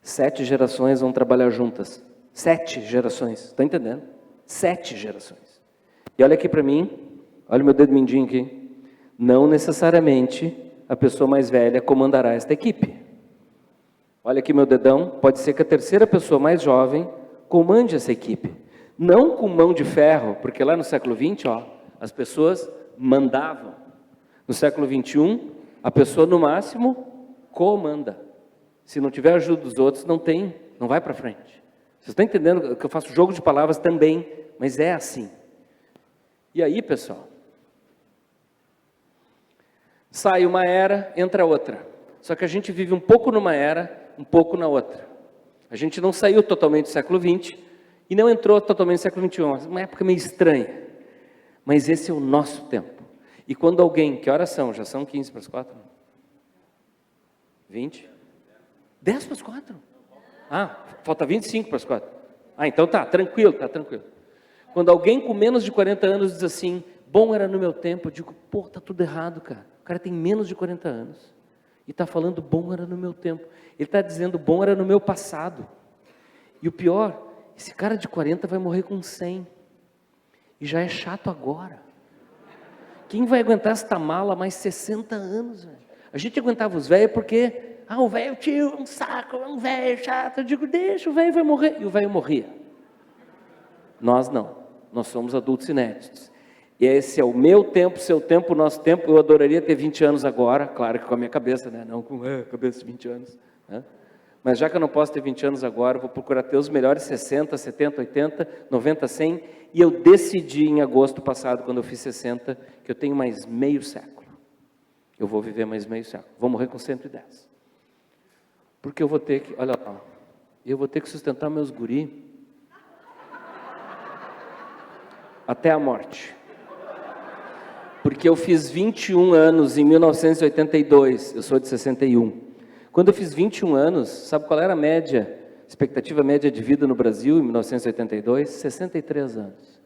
7 gerações vão trabalhar juntas. 7 gerações. Está entendendo? 7 gerações. E olha aqui para mim, olha o meu dedo mindinho aqui. Não necessariamente a pessoa mais velha comandará esta equipe. Olha aqui meu dedão, pode ser que a terceira pessoa mais jovem comande essa equipe. Não com mão de ferro, porque lá no século XX, ó, as pessoas mandavam. No século XXI, a pessoa no máximo comanda. Se não tiver ajuda dos outros, não vai para frente. Vocês estão entendendo que eu faço jogo de palavras também, mas é assim. E aí, pessoal, sai uma era, entra outra. Só que a gente vive um pouco numa era, um pouco na outra. A gente não saiu totalmente do século XX e não entrou totalmente no século XXI. Uma época meio estranha. Mas esse é o nosso tempo. E quando alguém, que horas são? Já são 15 para as 4? 20? 10 para as 4? Falta 25 para as 4. Então tá tranquilo. Quando alguém com menos de 40 anos diz assim, bom era no meu tempo, eu digo, tá tudo errado, cara. O cara tem menos de 40 anos. E está falando, bom era no meu tempo. Ele está dizendo, bom era no meu passado. E o pior, esse cara de 40 vai morrer com 100. E já é chato agora. Quem vai aguentar esta mala mais 60 anos? Velho? A gente aguentava os velhos porque, o velho tio, um saco, um velho chato. Eu digo, deixa, o velho vai morrer. E o velho morria. Nós não. Nós somos adultos inéditos. E esse é o meu tempo, seu tempo, o nosso tempo. Eu adoraria ter 20 anos agora, claro que com a minha cabeça, né? Não com a cabeça de 20 anos. Né? Mas já que eu não posso ter 20 anos agora, eu vou procurar ter os melhores 60, 70, 80, 90, 100. E eu decidi em agosto passado, quando eu fiz 60, que eu tenho mais meio século. Eu vou viver mais meio século. Vou morrer com 110. Porque eu vou ter que, olha lá, eu vou ter que sustentar meus guri até a morte. Porque eu fiz 21 anos em 1982, eu sou de 61. Quando eu fiz 21 anos, sabe qual era a média, expectativa média de vida no Brasil em 1982? 63 anos.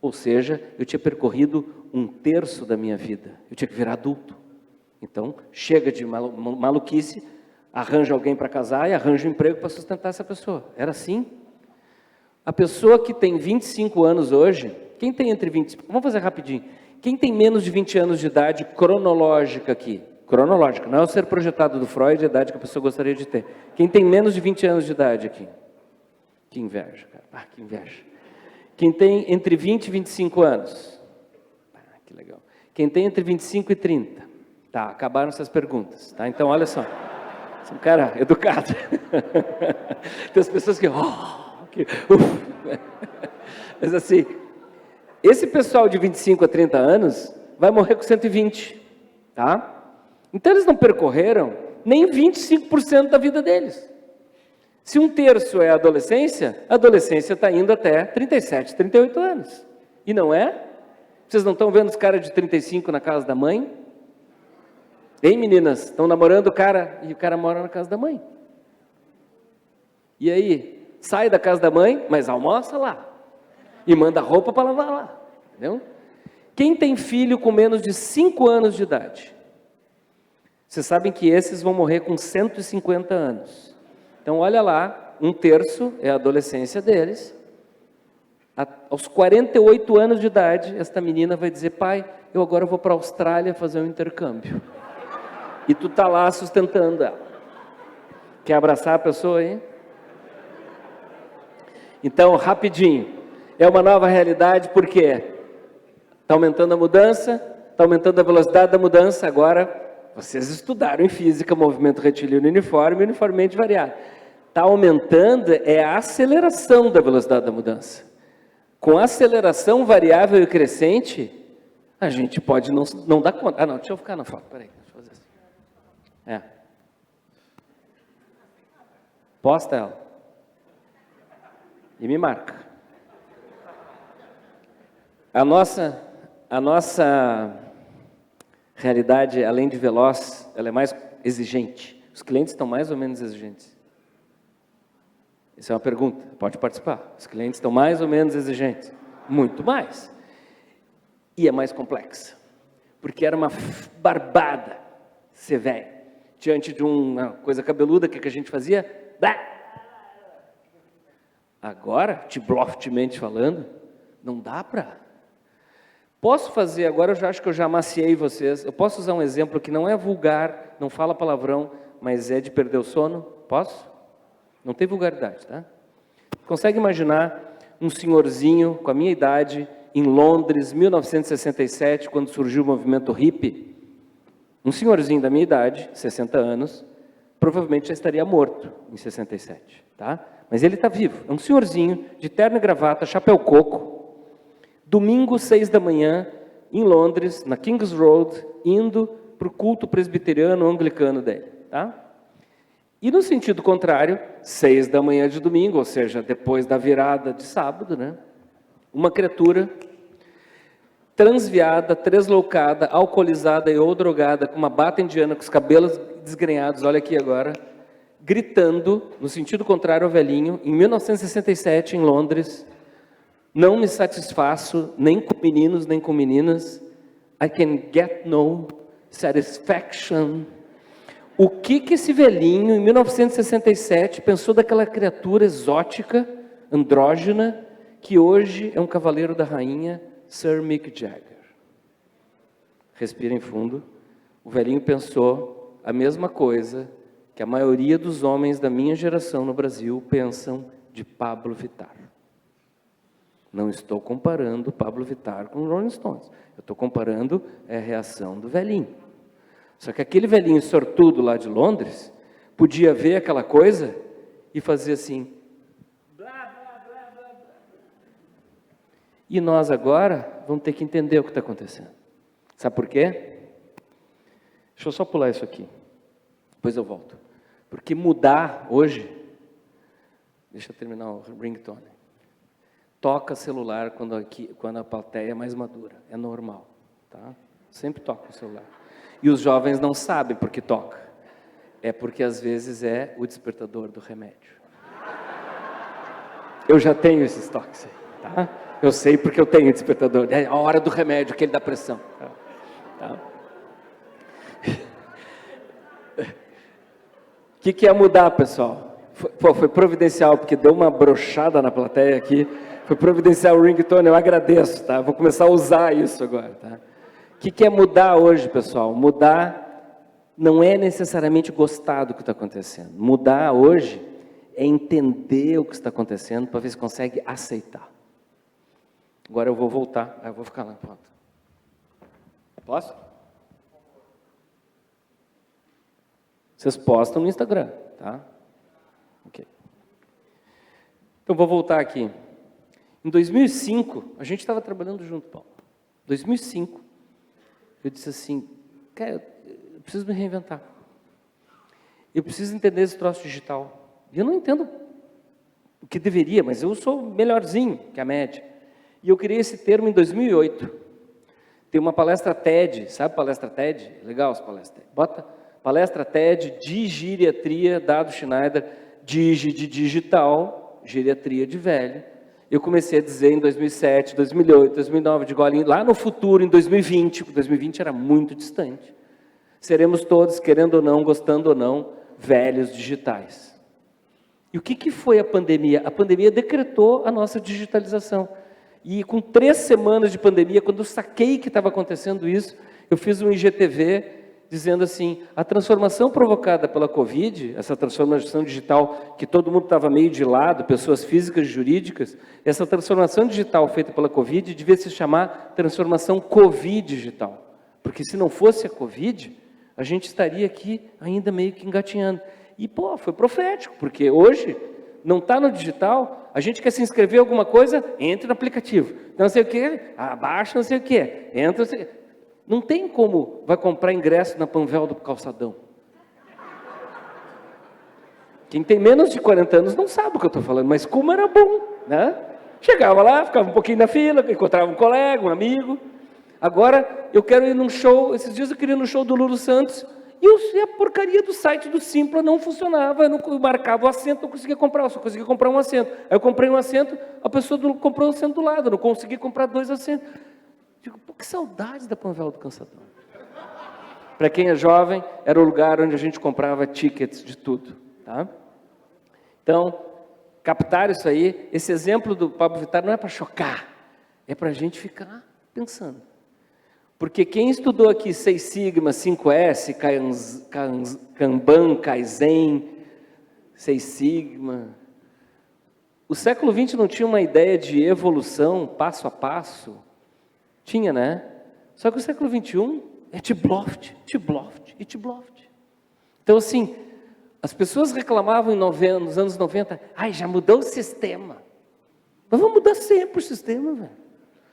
Ou seja, eu tinha percorrido um terço da minha vida. Eu tinha que virar adulto. Então, chega de maluquice, arranja alguém para casar e arranja um emprego para sustentar essa pessoa. Era assim. A pessoa que tem 25 anos hoje, quem tem entre 20... Vamos fazer rapidinho. Quem tem menos de 20 anos de idade cronológica aqui? Cronológica, não é o ser projetado do Freud, a idade que a pessoa gostaria de ter. Quem tem menos de 20 anos de idade aqui? Que inveja, cara. Ah, que inveja. Quem tem entre 20 e 25 anos? Ah, que legal. Quem tem entre 25 e 30? Tá, acabaram essas perguntas. Tá? Então, olha só. Sou um cara educado. Tem as pessoas que... Mas assim, esse pessoal de 25 a 30 anos vai morrer com 120, tá? Então eles não percorreram nem 25% da vida deles. Se um terço é a adolescência está indo até 37, 38 anos. E não é? Vocês não estão vendo os caras de 35 na casa da mãe? Hein, meninas? Estão namorando o cara e o cara mora na casa da mãe. E aí, sai da casa da mãe, mas almoça lá. E manda roupa para lavar lá. Entendeu? Quem tem filho com menos de 5 anos de idade? Vocês sabem que esses vão morrer com 150 anos. Então, olha lá, um terço é a adolescência deles. Aos 48 anos de idade, esta menina vai dizer, pai, eu agora vou para a Austrália fazer um intercâmbio. E tu tá lá sustentando ela. Quer abraçar a pessoa aí? Então, rapidinho. É uma nova realidade, por quê? Está aumentando a mudança, está aumentando a velocidade da mudança. Agora, vocês estudaram em física, movimento retilíneo uniforme, uniformemente variado. Está aumentando é a aceleração da velocidade da mudança. Com aceleração variável e crescente, a gente pode não dar conta. Ah, não, deixa eu ficar na foto, peraí, deixa eu fazer assim. É. Posta ela. E me marca. A nossa realidade, além de veloz, ela é mais exigente. Os clientes estão mais ou menos exigentes. Essa é uma pergunta, pode participar. Os clientes estão mais ou menos exigentes? Muito mais. E é mais complexa. Porque era uma barbada ser velho. Diante de uma coisa cabeluda, o que a gente fazia? Agora, tibloftmente falando, não dá para... Posso fazer, agora eu já acho que eu já maciei vocês, eu posso usar um exemplo que não é vulgar, não fala palavrão, mas é de perder o sono? Posso? Não tem vulgaridade, tá? Consegue imaginar um senhorzinho com a minha idade, em Londres, 1967, quando surgiu o movimento hippie? Um senhorzinho da minha idade, 60 anos, provavelmente já estaria morto em 67, tá? Mas ele está vivo, é um senhorzinho de terno e gravata, chapéu coco, domingo, 6 da manhã, em Londres, na King's Road, indo para o culto presbiteriano anglicano dele, tá? E no sentido contrário, 6 da manhã de domingo, ou seja, depois da virada de sábado, né? Uma criatura transviada, tresloucada, alcoolizada e ou drogada, com uma bata indiana, com os cabelos desgrenhados, olha aqui agora, gritando, no sentido contrário ao velhinho, em 1967, em Londres, não me satisfaço nem com meninos, nem com meninas, I can get no satisfaction. O que esse velhinho, em 1967, pensou daquela criatura exótica, andrógena, que hoje é um cavaleiro da rainha, Sir Mick Jagger? Respirem fundo. O velhinho pensou a mesma coisa que a maioria dos homens da minha geração no Brasil pensam de Pablo Vittar. Não estou comparando Pablo Vittar com Rolling Stones. Eu estou comparando a reação do velhinho. Só que aquele velhinho sortudo lá de Londres podia ver aquela coisa e fazer assim. E nós agora vamos ter que entender o que está acontecendo. Sabe por quê? Deixa eu só pular isso aqui. Depois eu volto. Porque mudar hoje... Deixa eu terminar o ringtone. Toca celular quando a plateia é mais madura. É normal. Tá? Sempre toca o celular. E os jovens não sabem por que toca. É porque às vezes é o despertador do remédio. Eu já tenho esses toques aí. Tá? Eu sei porque eu tenho despertador. É a hora do remédio, aquele da pressão. Tá? O que é mudar, pessoal? Foi providencial, porque deu uma brochada na plateia aqui. Foi providencial o ringtone, eu agradeço, tá? Vou começar a usar isso agora, tá? O que é mudar hoje, pessoal? Mudar não é necessariamente gostar do que está acontecendo. Mudar hoje é entender o que está acontecendo para ver se consegue aceitar. Agora eu vou voltar, eu vou ficar lá, pronto. Posso? Vocês postam no Instagram, tá? Ok. Então vou voltar aqui. Em 2005, a gente estava trabalhando junto, Paulo. Em 2005, eu disse assim, cara, eu preciso me reinventar. Eu preciso entender esse troço digital. E eu não entendo o que deveria, mas eu sou melhorzinho que a média. E eu criei esse termo em 2008. Tem uma palestra TED, sabe palestra TED? Legal as palestras. Bota palestra TED de geriatria, Dado Schneider, Digi de digital, geriatria de velho. Eu comecei a dizer em 2007, 2008, 2009, de golinho, lá no futuro, em 2020, 2020 era muito distante. Seremos todos, querendo ou não, gostando ou não, velhos digitais. E o que foi a pandemia? A pandemia decretou a nossa digitalização. E com 3 semanas de pandemia, quando eu saquei que estava acontecendo isso, eu fiz um IGTV dizendo assim, a transformação provocada pela Covid, essa transformação digital que todo mundo estava meio de lado, pessoas físicas e jurídicas, essa transformação digital feita pela Covid devia se chamar transformação Covid digital. Porque se não fosse a Covid, a gente estaria aqui ainda meio que engatinhando. E, pô, foi profético, porque hoje não está no digital, a gente quer se inscrever em alguma coisa, entra no aplicativo. Não sei o que, abaixa não sei o que, entra, não sei o que. Não tem como vai comprar ingresso na Panvel do Calçadão. Quem tem menos de 40 anos não sabe o que eu estou falando, mas como era bom, né? Chegava lá, ficava um pouquinho na fila, encontrava um colega, um amigo. Agora, eu quero ir num show, esses dias eu queria ir no show do Lulu Santos, e a porcaria do site do Simpla não funcionava, eu não marcava o assento, não conseguia comprar, eu só conseguia comprar um assento. Aí eu comprei um assento, a pessoa comprou o assento do lado, eu não consegui comprar 2 assentos. Digo, pô, que saudade da Panvel do Calçadão. Para quem é jovem, era o lugar onde a gente comprava tickets de tudo. Tá? Então, captar isso aí, esse exemplo do Pablo Vittar não é para chocar, é para a gente ficar pensando. Porque quem estudou aqui 6 Sigma, 5S, Kanban, Kaizen, 6 Sigma, o século XX não tinha uma ideia de evolução passo a passo? Tinha, né? Só que o século XXI é Tibloft, Tibloft e Tibloft. Então, assim, as pessoas reclamavam nos anos 90, ai, já mudou o sistema. Mas vamos mudar sempre o sistema, velho.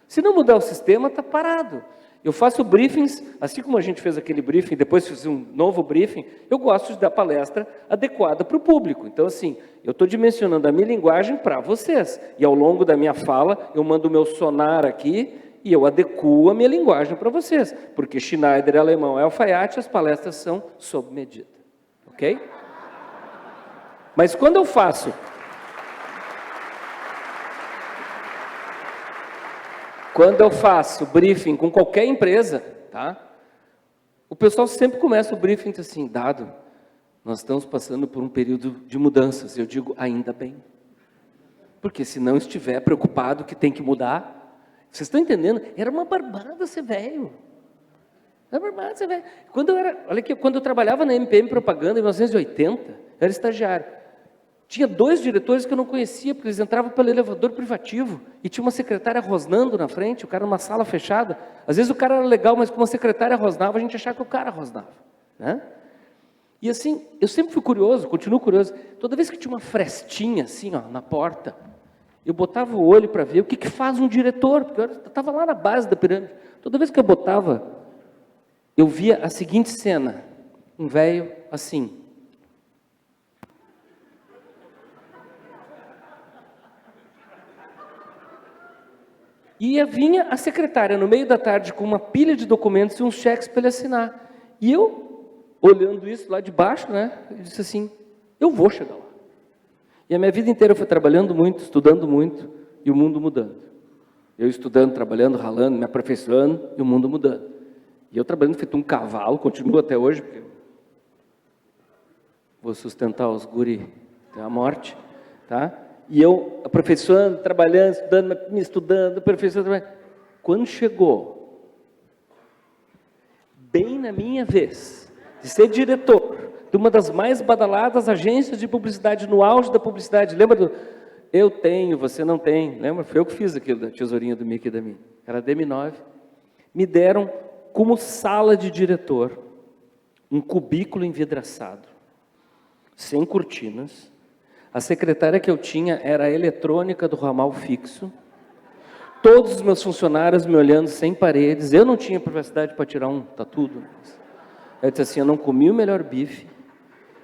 Se não mudar o sistema, está parado. Eu faço briefings, assim como a gente fez aquele briefing, depois fiz um novo briefing, eu gosto de dar palestra adequada para o público. Então, assim, eu estou dimensionando a minha linguagem para vocês. E ao longo da minha fala, eu mando o meu sonar aqui, e eu adequo a minha linguagem para vocês, porque Schneider é alemão, é alfaiate, as palestras são sob medida, ok? Mas quando eu faço briefing com qualquer empresa, tá? O pessoal sempre começa o briefing assim, Dado, nós estamos passando por um período de mudanças. Eu digo, ainda bem, porque se não estiver preocupado que tem que mudar, vocês estão entendendo? Era uma barbada ser velho. Era uma barbada ser velho. Quando eu trabalhava na MPM Propaganda, em 1980, eu era estagiário. Tinha 2 diretores que eu não conhecia, porque eles entravam pelo elevador privativo, e tinha uma secretária rosnando na frente, o cara numa sala fechada. Às vezes o cara era legal, mas como a secretária rosnava, a gente achava que o cara rosnava. Né? E assim, eu sempre fui curioso, continuo curioso. Toda vez que tinha uma frestinha assim, ó, na porta, eu botava o olho para ver o que faz um diretor, porque eu estava lá na base da pirâmide. Toda vez que eu botava, eu via a seguinte cena, um velho assim. E vinha a secretária no meio da tarde com uma pilha de documentos e uns cheques para ele assinar. E eu, olhando isso lá de baixo, né, eu disse assim, eu vou chegar lá. E a minha vida inteira eu fui trabalhando muito, estudando muito, e o mundo mudando. Eu estudando, trabalhando, ralando, me aperfeiçoando, e o mundo mudando. E eu trabalhando feito um cavalo, continuo até hoje, porque eu vou sustentar os guri até a morte, tá? E eu aperfeiçoando, trabalhando, estudando, me estudando, aperfeiçoando, trabalhando. Quando chegou, bem na minha vez, de ser diretor de uma das mais badaladas agências de publicidade, no auge da publicidade, lembra do eu tenho, você não tem, lembra? Foi eu que fiz aquilo da tesourinha do Mickey e da minha, era DM9, me deram como sala de diretor, um cubículo envidraçado, sem cortinas. A secretária que eu tinha era a eletrônica do ramal fixo. Todos os meus funcionários me olhando sem paredes. Eu não tinha privacidade para tirar um tatu. Eu disse assim, eu não comi o melhor bife.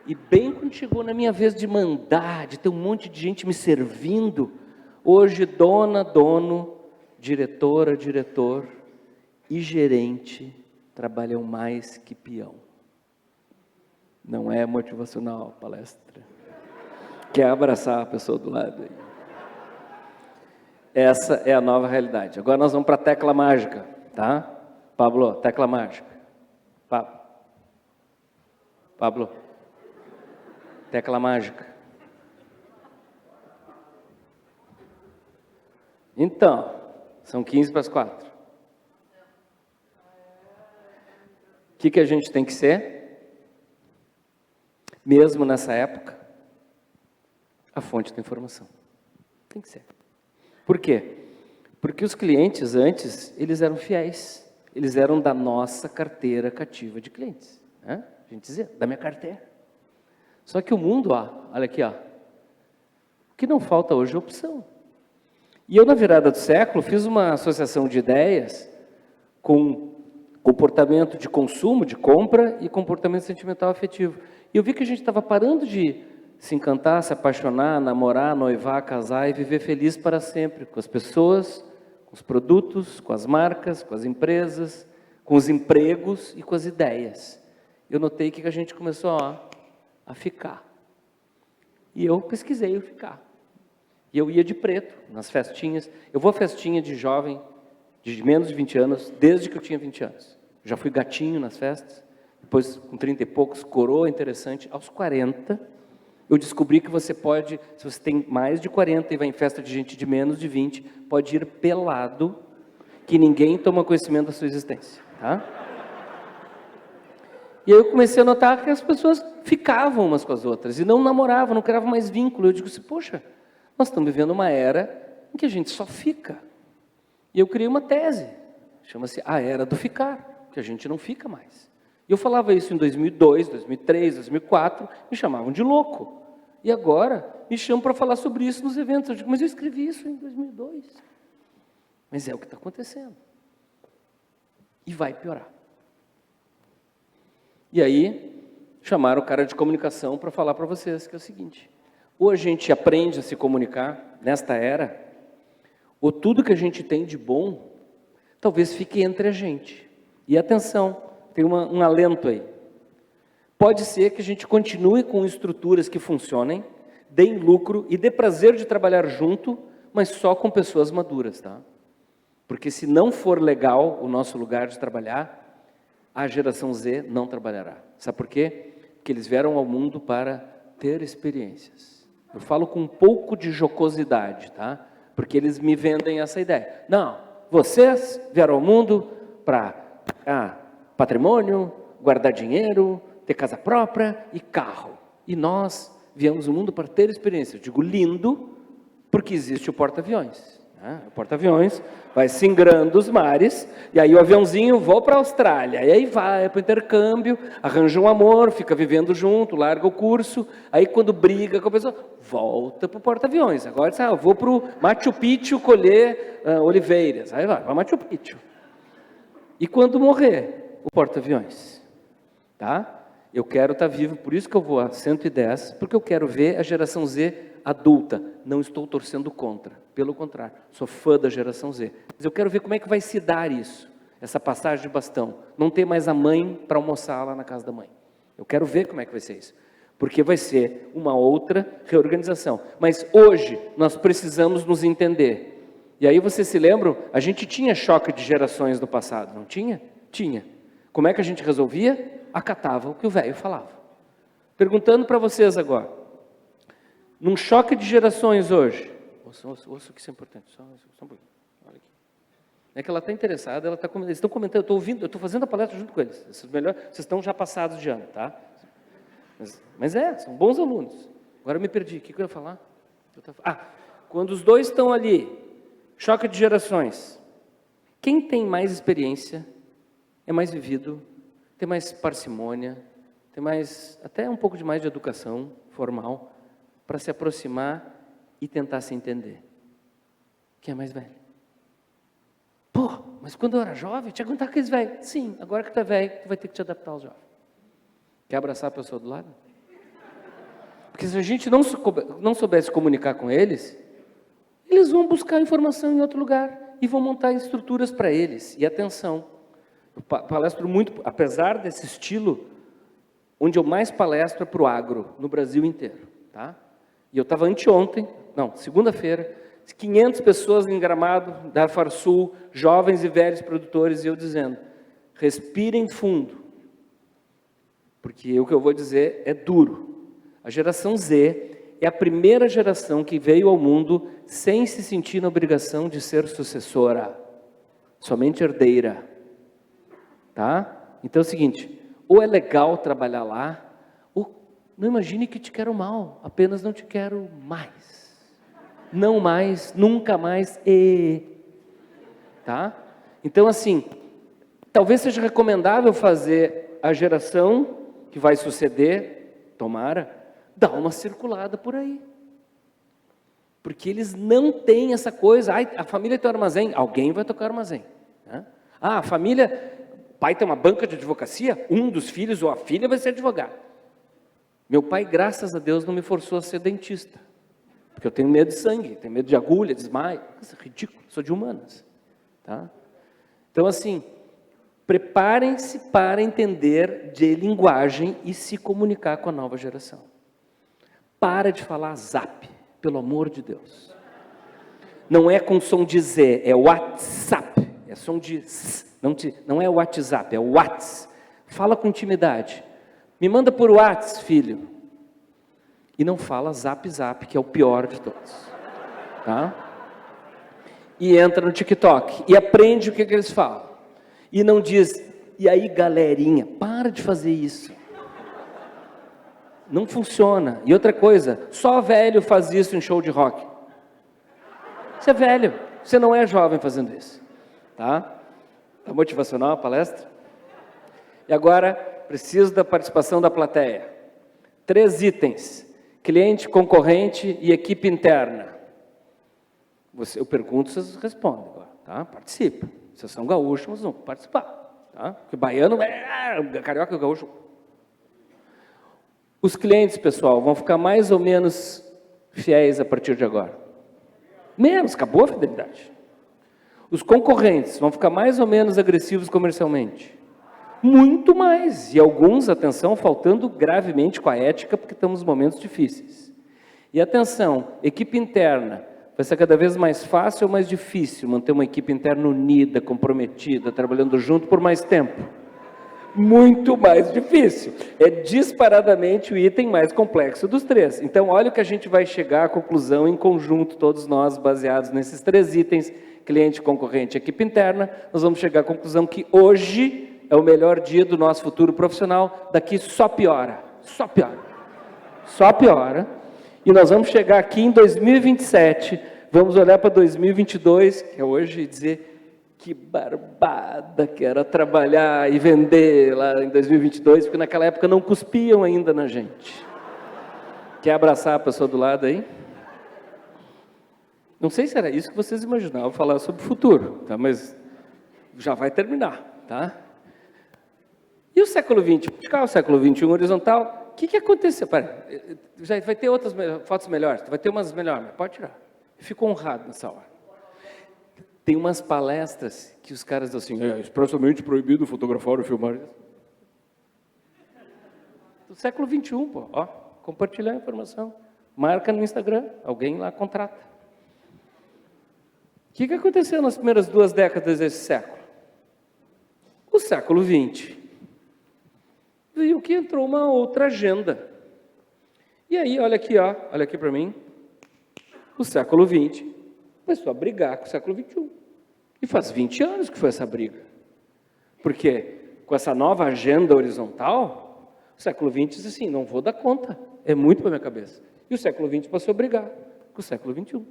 E bem quando chegou na minha vez de mandar, de ter um monte de gente me servindo, hoje dona, dono, diretora, diretor e gerente trabalham mais que peão. Não é motivacional a palestra. Quer abraçar a pessoa do lado aí. Essa é a nova realidade. Agora nós vamos para a tecla mágica, tá? Pablo, tecla mágica. Pablo, tecla mágica. Então, são 15 para as 4. O que a gente tem que ser? Mesmo nessa época, a fonte da informação. Tem que ser. Por quê? Porque os clientes antes, eles eram fiéis. Eles eram da nossa carteira cativa de clientes. Né? A gente dizia, da minha carteira. Só que o mundo, ó, olha aqui, ó, o que não falta hoje é opção. E eu, na virada do século, fiz uma associação de ideias com comportamento de consumo, de compra e comportamento sentimental afetivo. E eu vi que a gente estava parando de se encantar, se apaixonar, namorar, noivar, casar e viver feliz para sempre, com as pessoas, com os produtos, com as marcas, com as empresas, com os empregos e com as ideias. Eu notei que a gente começou a ficar. E eu pesquisei o ficar. E eu ia de preto, nas festinhas. Eu vou a festinha de jovem, de menos de 20 anos, desde que eu tinha 20 anos. Já fui gatinho nas festas, depois com 30 e poucos, coroa interessante. Aos 40, eu descobri que você pode, se você tem mais de 40 e vai em festa de gente de menos de 20, pode ir pelado, que ninguém toma conhecimento da sua existência. Tá? E aí eu comecei a notar que as pessoas ficavam umas com as outras, e não namoravam, não criavam mais vínculo. Eu digo assim, poxa, nós estamos vivendo uma era em que a gente só fica. E eu criei uma tese, chama-se a era do ficar, que a gente não fica mais. E eu falava isso em 2002, 2003, 2004, me chamavam de louco. E agora me chamam para falar sobre isso nos eventos. Eu digo, mas eu escrevi isso em 2002. Mas é o que está acontecendo. E vai piorar. E aí, chamaram o cara de comunicação para falar para vocês que é o seguinte, ou a gente aprende a se comunicar nesta era, ou tudo que a gente tem de bom, talvez fique entre a gente. E atenção, tem um alento aí. Pode ser que a gente continue com estruturas que funcionem, deem lucro e dê prazer de trabalhar junto, mas só com pessoas maduras, tá? Porque se não for legal o nosso lugar de trabalhar, a geração Z não trabalhará. Sabe por quê? Porque eles vieram ao mundo para ter experiências. Eu falo com um pouco de jocosidade, tá? Porque eles me vendem essa ideia. Não, vocês vieram ao mundo para patrimônio, guardar dinheiro, ter casa própria e carro. E nós viemos ao mundo para ter experiência. Eu digo lindo, porque existe o porta-aviões. né? O porta-aviões vai singrando os mares, e aí o aviãozinho voa para a Austrália, e aí vai para o intercâmbio, arranja um amor, fica vivendo junto, larga o curso, aí quando briga com a pessoa, volta para o porta-aviões. Agora eu vou para o Machu Picchu colher oliveiras, aí vai para Machu Picchu. E quando morrer, o porta-aviões, tá? Eu quero estar vivo, por isso que eu vou a 110, porque eu quero ver a geração Z adulta. Não estou torcendo contra, pelo contrário, sou fã da geração Z. Mas eu quero ver como é que vai se dar isso, essa passagem de bastão. Não ter mais a mãe para almoçar lá na casa da mãe. Eu quero ver como é que vai ser isso, porque vai ser uma outra reorganização. Mas hoje nós precisamos nos entender. E aí vocês se lembram, a gente tinha choque de gerações no passado, não tinha? Tinha. Como é que a gente resolvia? Acatava o que o velho falava. Perguntando para vocês agora, num choque de gerações hoje, ouça que isso é importante, só um pouquinho, olha aqui. É que ela está interessada, eles estão comentando, eu estou ouvindo, eu estou fazendo a palestra junto com eles. Vocês estão já passados de ano, tá? Mas são bons alunos. Agora eu me perdi, o que eu ia falar? Quando os dois estão ali, choque de gerações, quem tem mais experiência, é mais vivido, tem mais parcimônia, tem mais, até um pouco de mais de educação formal, para se aproximar e tentar se entender. Quem é mais velho? Pô, mas quando eu era jovem, tinha que aguentar aqueles velhos. Sim, agora que tu é velho, tu vai ter que te adaptar aos jovens. Quer abraçar a pessoa do lado? Porque se a gente não soubesse comunicar com eles, eles vão buscar informação em outro lugar e vão montar estruturas para eles. E atenção, eu palestro muito, apesar desse estilo, onde eu mais palestro é para o agro, no Brasil inteiro. Tá? E eu estava segunda-feira, 500 pessoas em Gramado, da Farsul, jovens e velhos produtores, e eu dizendo, respirem fundo, porque o que eu vou dizer é duro. A geração Z é a primeira geração que veio ao mundo sem se sentir na obrigação de ser sucessora, somente herdeira. Tá? Então é o seguinte, ou é legal trabalhar lá, ou não imagine que te quero mal, apenas não te quero mais. Não mais, nunca mais, tá? Então assim, talvez seja recomendável fazer a geração que vai suceder, tomara, dar uma circulada por aí. Porque eles não têm essa coisa, a família tem um armazém, alguém vai tocar armazém. Né? A família... O pai tem uma banca de advocacia, um dos filhos ou a filha vai ser advogado. Meu pai, graças a Deus, não me forçou a ser dentista. Porque eu tenho medo de sangue, tenho medo de agulha, desmaio. Isso é ridículo, sou de humanas. Tá? Então, assim, preparem-se para entender de linguagem e se comunicar com a nova geração. Para de falar zap, pelo amor de Deus. Não é com som de Z, é WhatsApp, é som de S. Não é o WhatsApp, é o Whats. Fala com intimidade. Me manda por Whats, filho. E não fala zap, que é o pior de todos. Tá? E entra no TikTok e aprende o que eles falam. E não diz, e aí galerinha, para de fazer isso. Não funciona. E outra coisa, só velho faz isso em show de rock. Você é velho, você não é jovem fazendo isso. Tá? Tá motivacional a palestra? E agora, preciso da participação da plateia. 3 itens. Cliente, concorrente e equipe interna. Eu pergunto, vocês respondem agora. Tá? Participa. Vocês são gaúchos, mas não participar. Tá? Porque baiano carioca e gaúcho. Os clientes, pessoal, vão ficar mais ou menos fiéis a partir de agora. Menos, acabou a fidelidade. Os concorrentes vão ficar mais ou menos agressivos comercialmente. Muito mais. E alguns, atenção, faltando gravemente com a ética, porque estamos em momentos difíceis. E atenção, equipe interna. Vai ser cada vez mais fácil ou mais difícil manter uma equipe interna unida, comprometida, trabalhando junto por mais tempo? Muito mais difícil. É disparadamente o item mais complexo dos 3. Então, olha o que a gente vai chegar à conclusão em conjunto, todos nós, baseados nesses 3 itens, cliente, concorrente, equipe interna, nós vamos chegar à conclusão que hoje é o melhor dia do nosso futuro profissional, daqui só piora, só piora, só piora, e nós vamos chegar aqui em 2027 Vamos olhar para 2022, que é hoje, e dizer que barbada que era trabalhar e vender lá em 2022, porque naquela época não cuspiam ainda na gente. Quer abraçar a pessoa do lado aí? Não sei se era isso que vocês imaginavam falar sobre o futuro, tá? Mas já vai terminar, tá? E o século XX? O século XXI horizontal, o que aconteceu? Já vai ter outras fotos melhores, vai ter umas melhores, mas pode tirar. Eu fico honrado nessa hora. Tem umas palestras que os caras dizem assim, é expressamente proibido fotografar ou filmar. Do século XXI, pô, ó, compartilhar a informação. Marca no Instagram, alguém lá contrata. O que aconteceu nas primeiras 2 décadas desse século? O século XX viu que entrou uma outra agenda. E aí, olha aqui para mim, o século XX começou a brigar com o século XXI. E faz 20 anos que foi essa briga. Porque com essa nova agenda horizontal, o século XX disse assim, não vou dar conta, é muito para minha cabeça. E o século XX passou a brigar com o século XXI.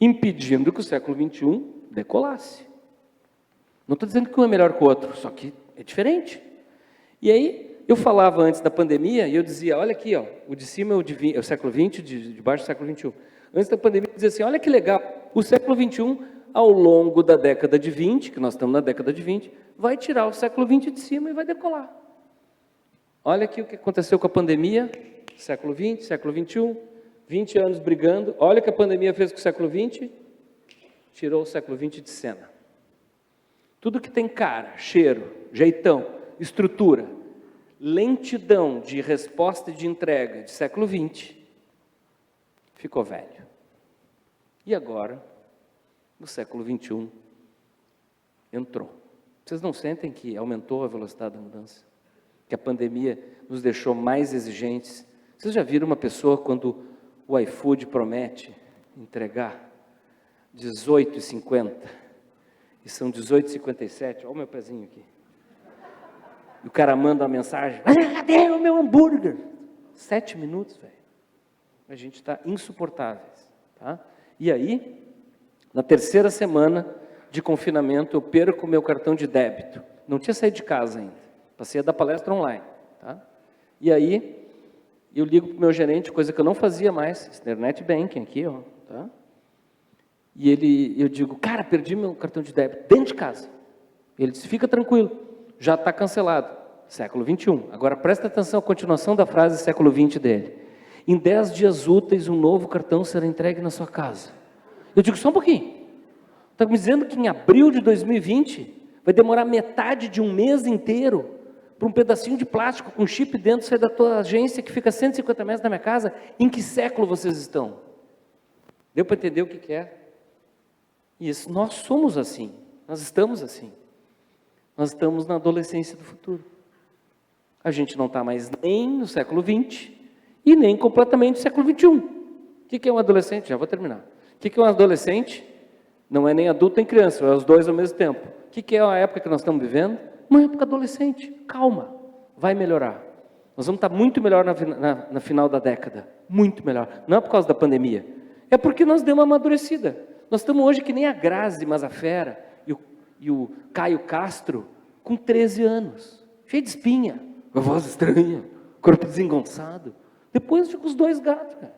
Impedindo que o século XXI decolasse. Não estou dizendo que um é melhor que o outro, só que é diferente. E aí, eu falava antes da pandemia, e eu dizia, olha aqui, ó, o de cima é o século XX, de baixo é o século XXI. Antes da pandemia, eu dizia assim, olha que legal, o século XXI, ao longo da década de 20, que nós estamos na década de 20, vai tirar o século XX de cima e vai decolar. Olha aqui o que aconteceu com a pandemia, século XX, século XXI, 20 anos brigando, olha o que a pandemia fez com o século XX, tirou o século XX de cena. Tudo que tem cara, cheiro, jeitão, estrutura, lentidão de resposta e de entrega de século XX, ficou velho. E agora, no século XXI, entrou. Vocês não sentem que aumentou a velocidade da mudança? Que a pandemia nos deixou mais exigentes? Vocês já viram uma pessoa quando o iFood promete entregar 18h50 e são 18h57? Olha o meu pezinho aqui. E o cara manda uma mensagem, cadê o meu hambúrguer? 7 minutos, velho. A gente está insuportáveis, tá? E aí, na 3ª semana de confinamento, eu perco o meu cartão de débito. Não tinha saído de casa ainda. Passei a dar palestra online, tá? E aí, eu ligo para o meu gerente, coisa que eu não fazia mais, internet banking aqui, ó, tá? E eu digo, cara, perdi meu cartão de débito dentro de casa. Ele disse, fica tranquilo, já está cancelado. Século XXI. Agora presta atenção à continuação da frase século XX dele. Em 10 dias úteis, um novo cartão será entregue na sua casa. Eu digo, só um pouquinho. Está me dizendo que em abril de 2020 vai demorar metade de um mês inteiro para um pedacinho de plástico com chip dentro sair da tua agência que fica a 150 metros da minha casa? Em que século vocês estão? Deu para entender o que é? Isso, nós somos assim, nós estamos assim. Nós estamos na adolescência do futuro. A gente não está mais nem no século XX e nem completamente no século XXI. O que é um adolescente? Já vou terminar. O que é um adolescente? Não é nem adulto nem criança, é os dois ao mesmo tempo. O que é a época que nós estamos vivendo? Uma época adolescente. Calma, vai melhorar. Nós vamos estar muito melhor na final da década. Muito melhor. Não é por causa da pandemia. É porque nós demos uma amadurecida. Nós estamos hoje que nem a Grazi Mazafera e o Caio Castro com 13 anos. Cheio de espinha. Uma voz estranha. Corpo desengonçado. Depois fica os 2 gatos, cara.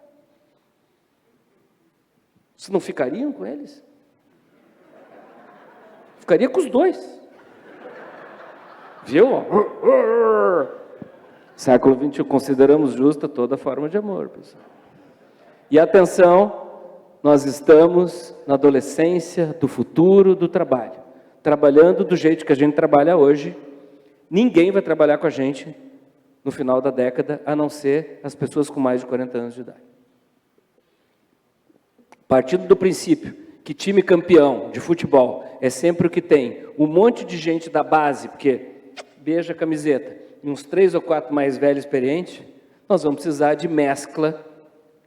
Vocês não ficariam com eles? Ficaria com os 2. Viu? Século XXI, consideramos justa toda forma de amor, pessoal. E atenção, nós estamos na adolescência do futuro do trabalho. Trabalhando do jeito que a gente trabalha hoje, ninguém vai trabalhar com a gente no final da década, a não ser as pessoas com mais de 40 anos de idade. Partindo do princípio que time campeão de futebol é sempre o que tem um monte de gente da base, porque beija a camiseta, e uns 3 ou 4 mais velhos experientes, nós vamos precisar de mescla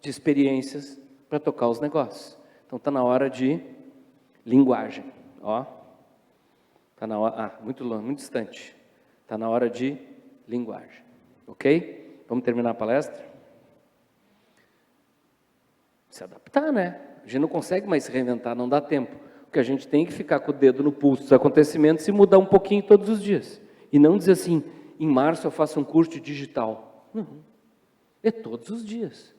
de experiências para tocar os negócios. Então está na hora de linguagem. Ó, tá na hora, muito longe, muito distante. Está na hora de linguagem. Ok? Vamos terminar a palestra? se adaptar, né? A gente não consegue mais se reinventar, não dá tempo. Porque a gente tem que ficar com o dedo no pulso dos acontecimentos e mudar um pouquinho todos os dias. E não dizer assim, em março eu faço um curso de digital. Não, é todos os dias.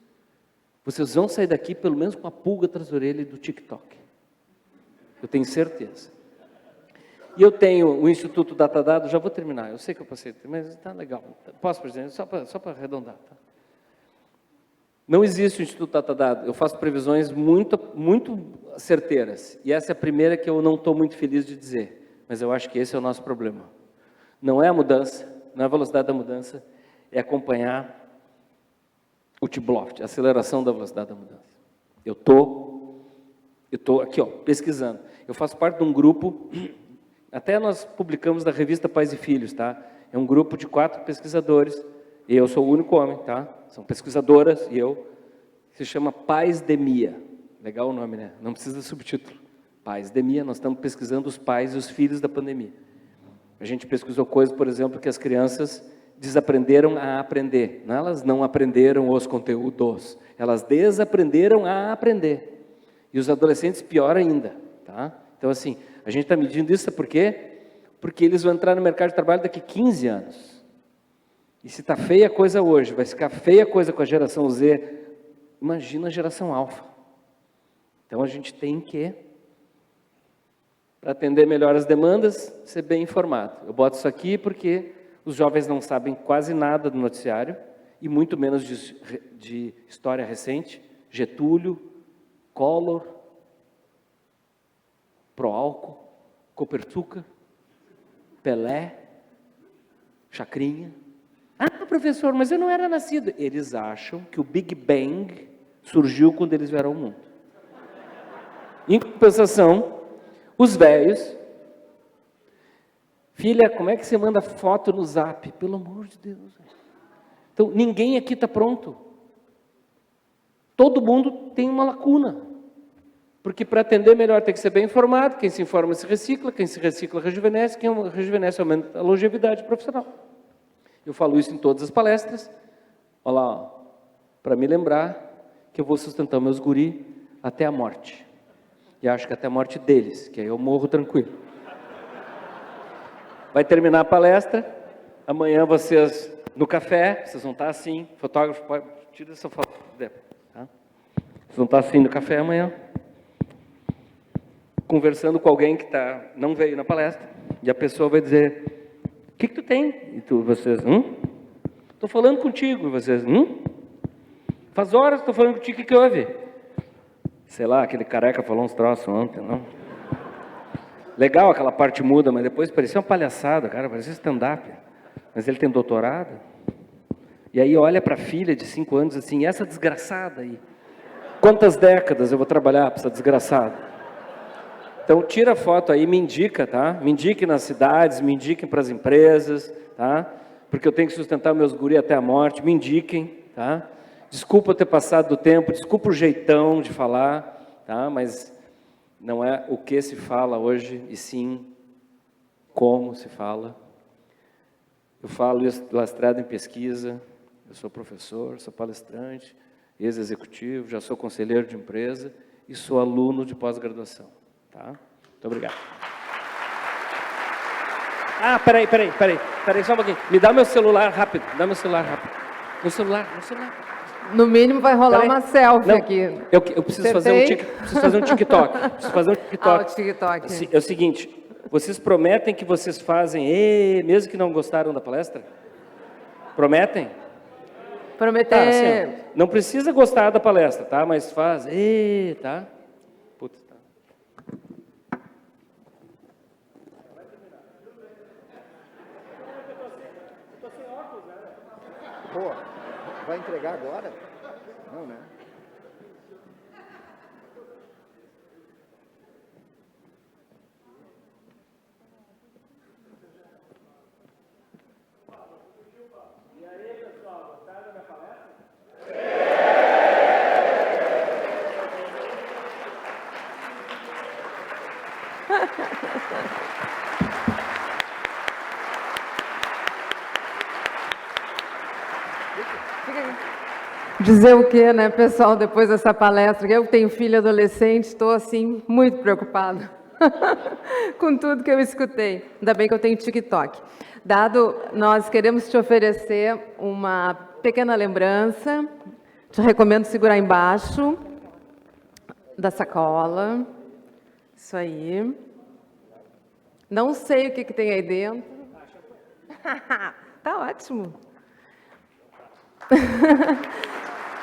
Vocês vão sair daqui pelo menos com a pulga atrás da orelha do TikTok. Eu tenho certeza. E eu tenho o Instituto Datadado, já vou terminar, eu sei que eu passei, mas está legal. Posso, presidente? Só para arredondar. Tá? Não existe o Instituto Datadado, eu faço previsões muito certeiras. E essa é a primeira que eu não estou muito feliz de dizer, mas eu acho que esse é o nosso problema. Não é a mudança, não é a velocidade da mudança, é acompanhar o T-Bloft, a aceleração da velocidade da mudança. Eu estou aqui, ó, pesquisando. Eu faço parte de um grupo, até nós publicamos na revista Pais e Filhos, tá? É um grupo de 4 pesquisadores, e eu sou o único homem, tá? São pesquisadoras e eu, se chama Paisdemia. Legal o nome, né? Não precisa de subtítulo. Paisdemia, nós estamos pesquisando os pais e os filhos da pandemia. A gente pesquisou coisas, por exemplo, que as crianças desaprenderam a aprender. Elas não aprenderam os conteúdos, elas desaprenderam a aprender. E os adolescentes, pior ainda. Tá? Então, assim, a gente está medindo isso, sabe por quê? Porque eles vão entrar no mercado de trabalho daqui a 15 anos. E se está feia a coisa hoje, vai ficar feia a coisa com a geração Z, imagina a geração alfa. Então, a gente tem que, para atender melhor as demandas, ser bem informado. Eu boto isso aqui porque os jovens não sabem quase nada do noticiário, e muito menos de história recente, Getúlio, Collor, Proálcool, Copersucar, Pelé, Chacrinha. Ah, professor, mas eu não era nascido. Eles acham que o Big Bang surgiu quando eles vieram ao mundo. Em compensação, os velhos... Filha, como é que você manda foto no Zap? Pelo amor de Deus. Então, ninguém aqui está pronto. Todo mundo tem uma lacuna. Porque para atender melhor tem que ser bem informado. Quem se informa se recicla, quem se recicla rejuvenesce, quem rejuvenesce aumenta a longevidade profissional. Eu falo isso em todas as palestras. Olha lá, para me lembrar que eu vou sustentar meus guri até a morte. E acho que até a morte deles, que aí eu morro tranquilo. Vai terminar a palestra, amanhã vocês, no café, vocês vão estar assim, fotógrafo, tira essa foto, tá? Vocês vão estar assim no café amanhã, conversando com alguém que não veio na palestra, e a pessoa vai dizer, o que tu tem? E vocês, Estou falando contigo, e vocês, Faz horas que estou falando contigo, o que houve? Sei lá, aquele careca falou uns troços ontem, não? Legal aquela parte muda, mas depois parecia uma palhaçada, cara, parecia stand-up. Mas ele tem doutorado. E aí olha para a filha de 5 anos assim, essa desgraçada aí. Quantas décadas eu vou trabalhar para essa desgraçada? Então tira a foto aí, me indica, tá? Me indique nas cidades, me indiquem para as empresas, tá? Porque eu tenho que sustentar meus guri até a morte, me indiquem, tá? Desculpa eu ter passado do tempo, desculpa o jeitão de falar, tá? Mas não é o que se fala hoje, e sim como se fala. Eu falo isso lastrado em pesquisa, eu sou professor, sou palestrante, ex-executivo, já sou conselheiro de empresa e sou aluno de pós-graduação. Tá? Muito obrigado. Ah, peraí, só um pouquinho. Me dá meu celular rápido, Meu celular. No mínimo vai rolar uma selfie aqui. Eu preciso fazer um TikTok. Ah, o TikTok. É o seguinte, vocês prometem que vocês fazem, mesmo que não gostaram da palestra? Prometem? Prometer. Tá, assim, não precisa gostar da palestra, tá? Mas faz, tá? Putz, tá. Pô, vai entregar agora? Não, né? E aí, pessoal, gostaram da minha palestra? Dizer o quê, né, pessoal, depois dessa palestra? Eu tenho filho adolescente, estou, assim, muito preocupada com tudo que eu escutei. Ainda bem que eu tenho TikTok. Dado, nós queremos te oferecer uma pequena lembrança. Te recomendo segurar embaixo da sacola. Isso aí. Não sei o que tem aí dentro. Tá ótimo.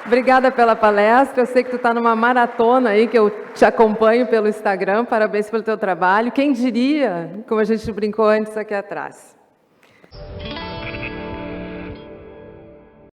Obrigada pela palestra. Eu sei que tu está numa maratona aí, que eu te acompanho pelo Instagram. Parabéns pelo teu trabalho. Quem diria, como a gente brincou antes aqui atrás.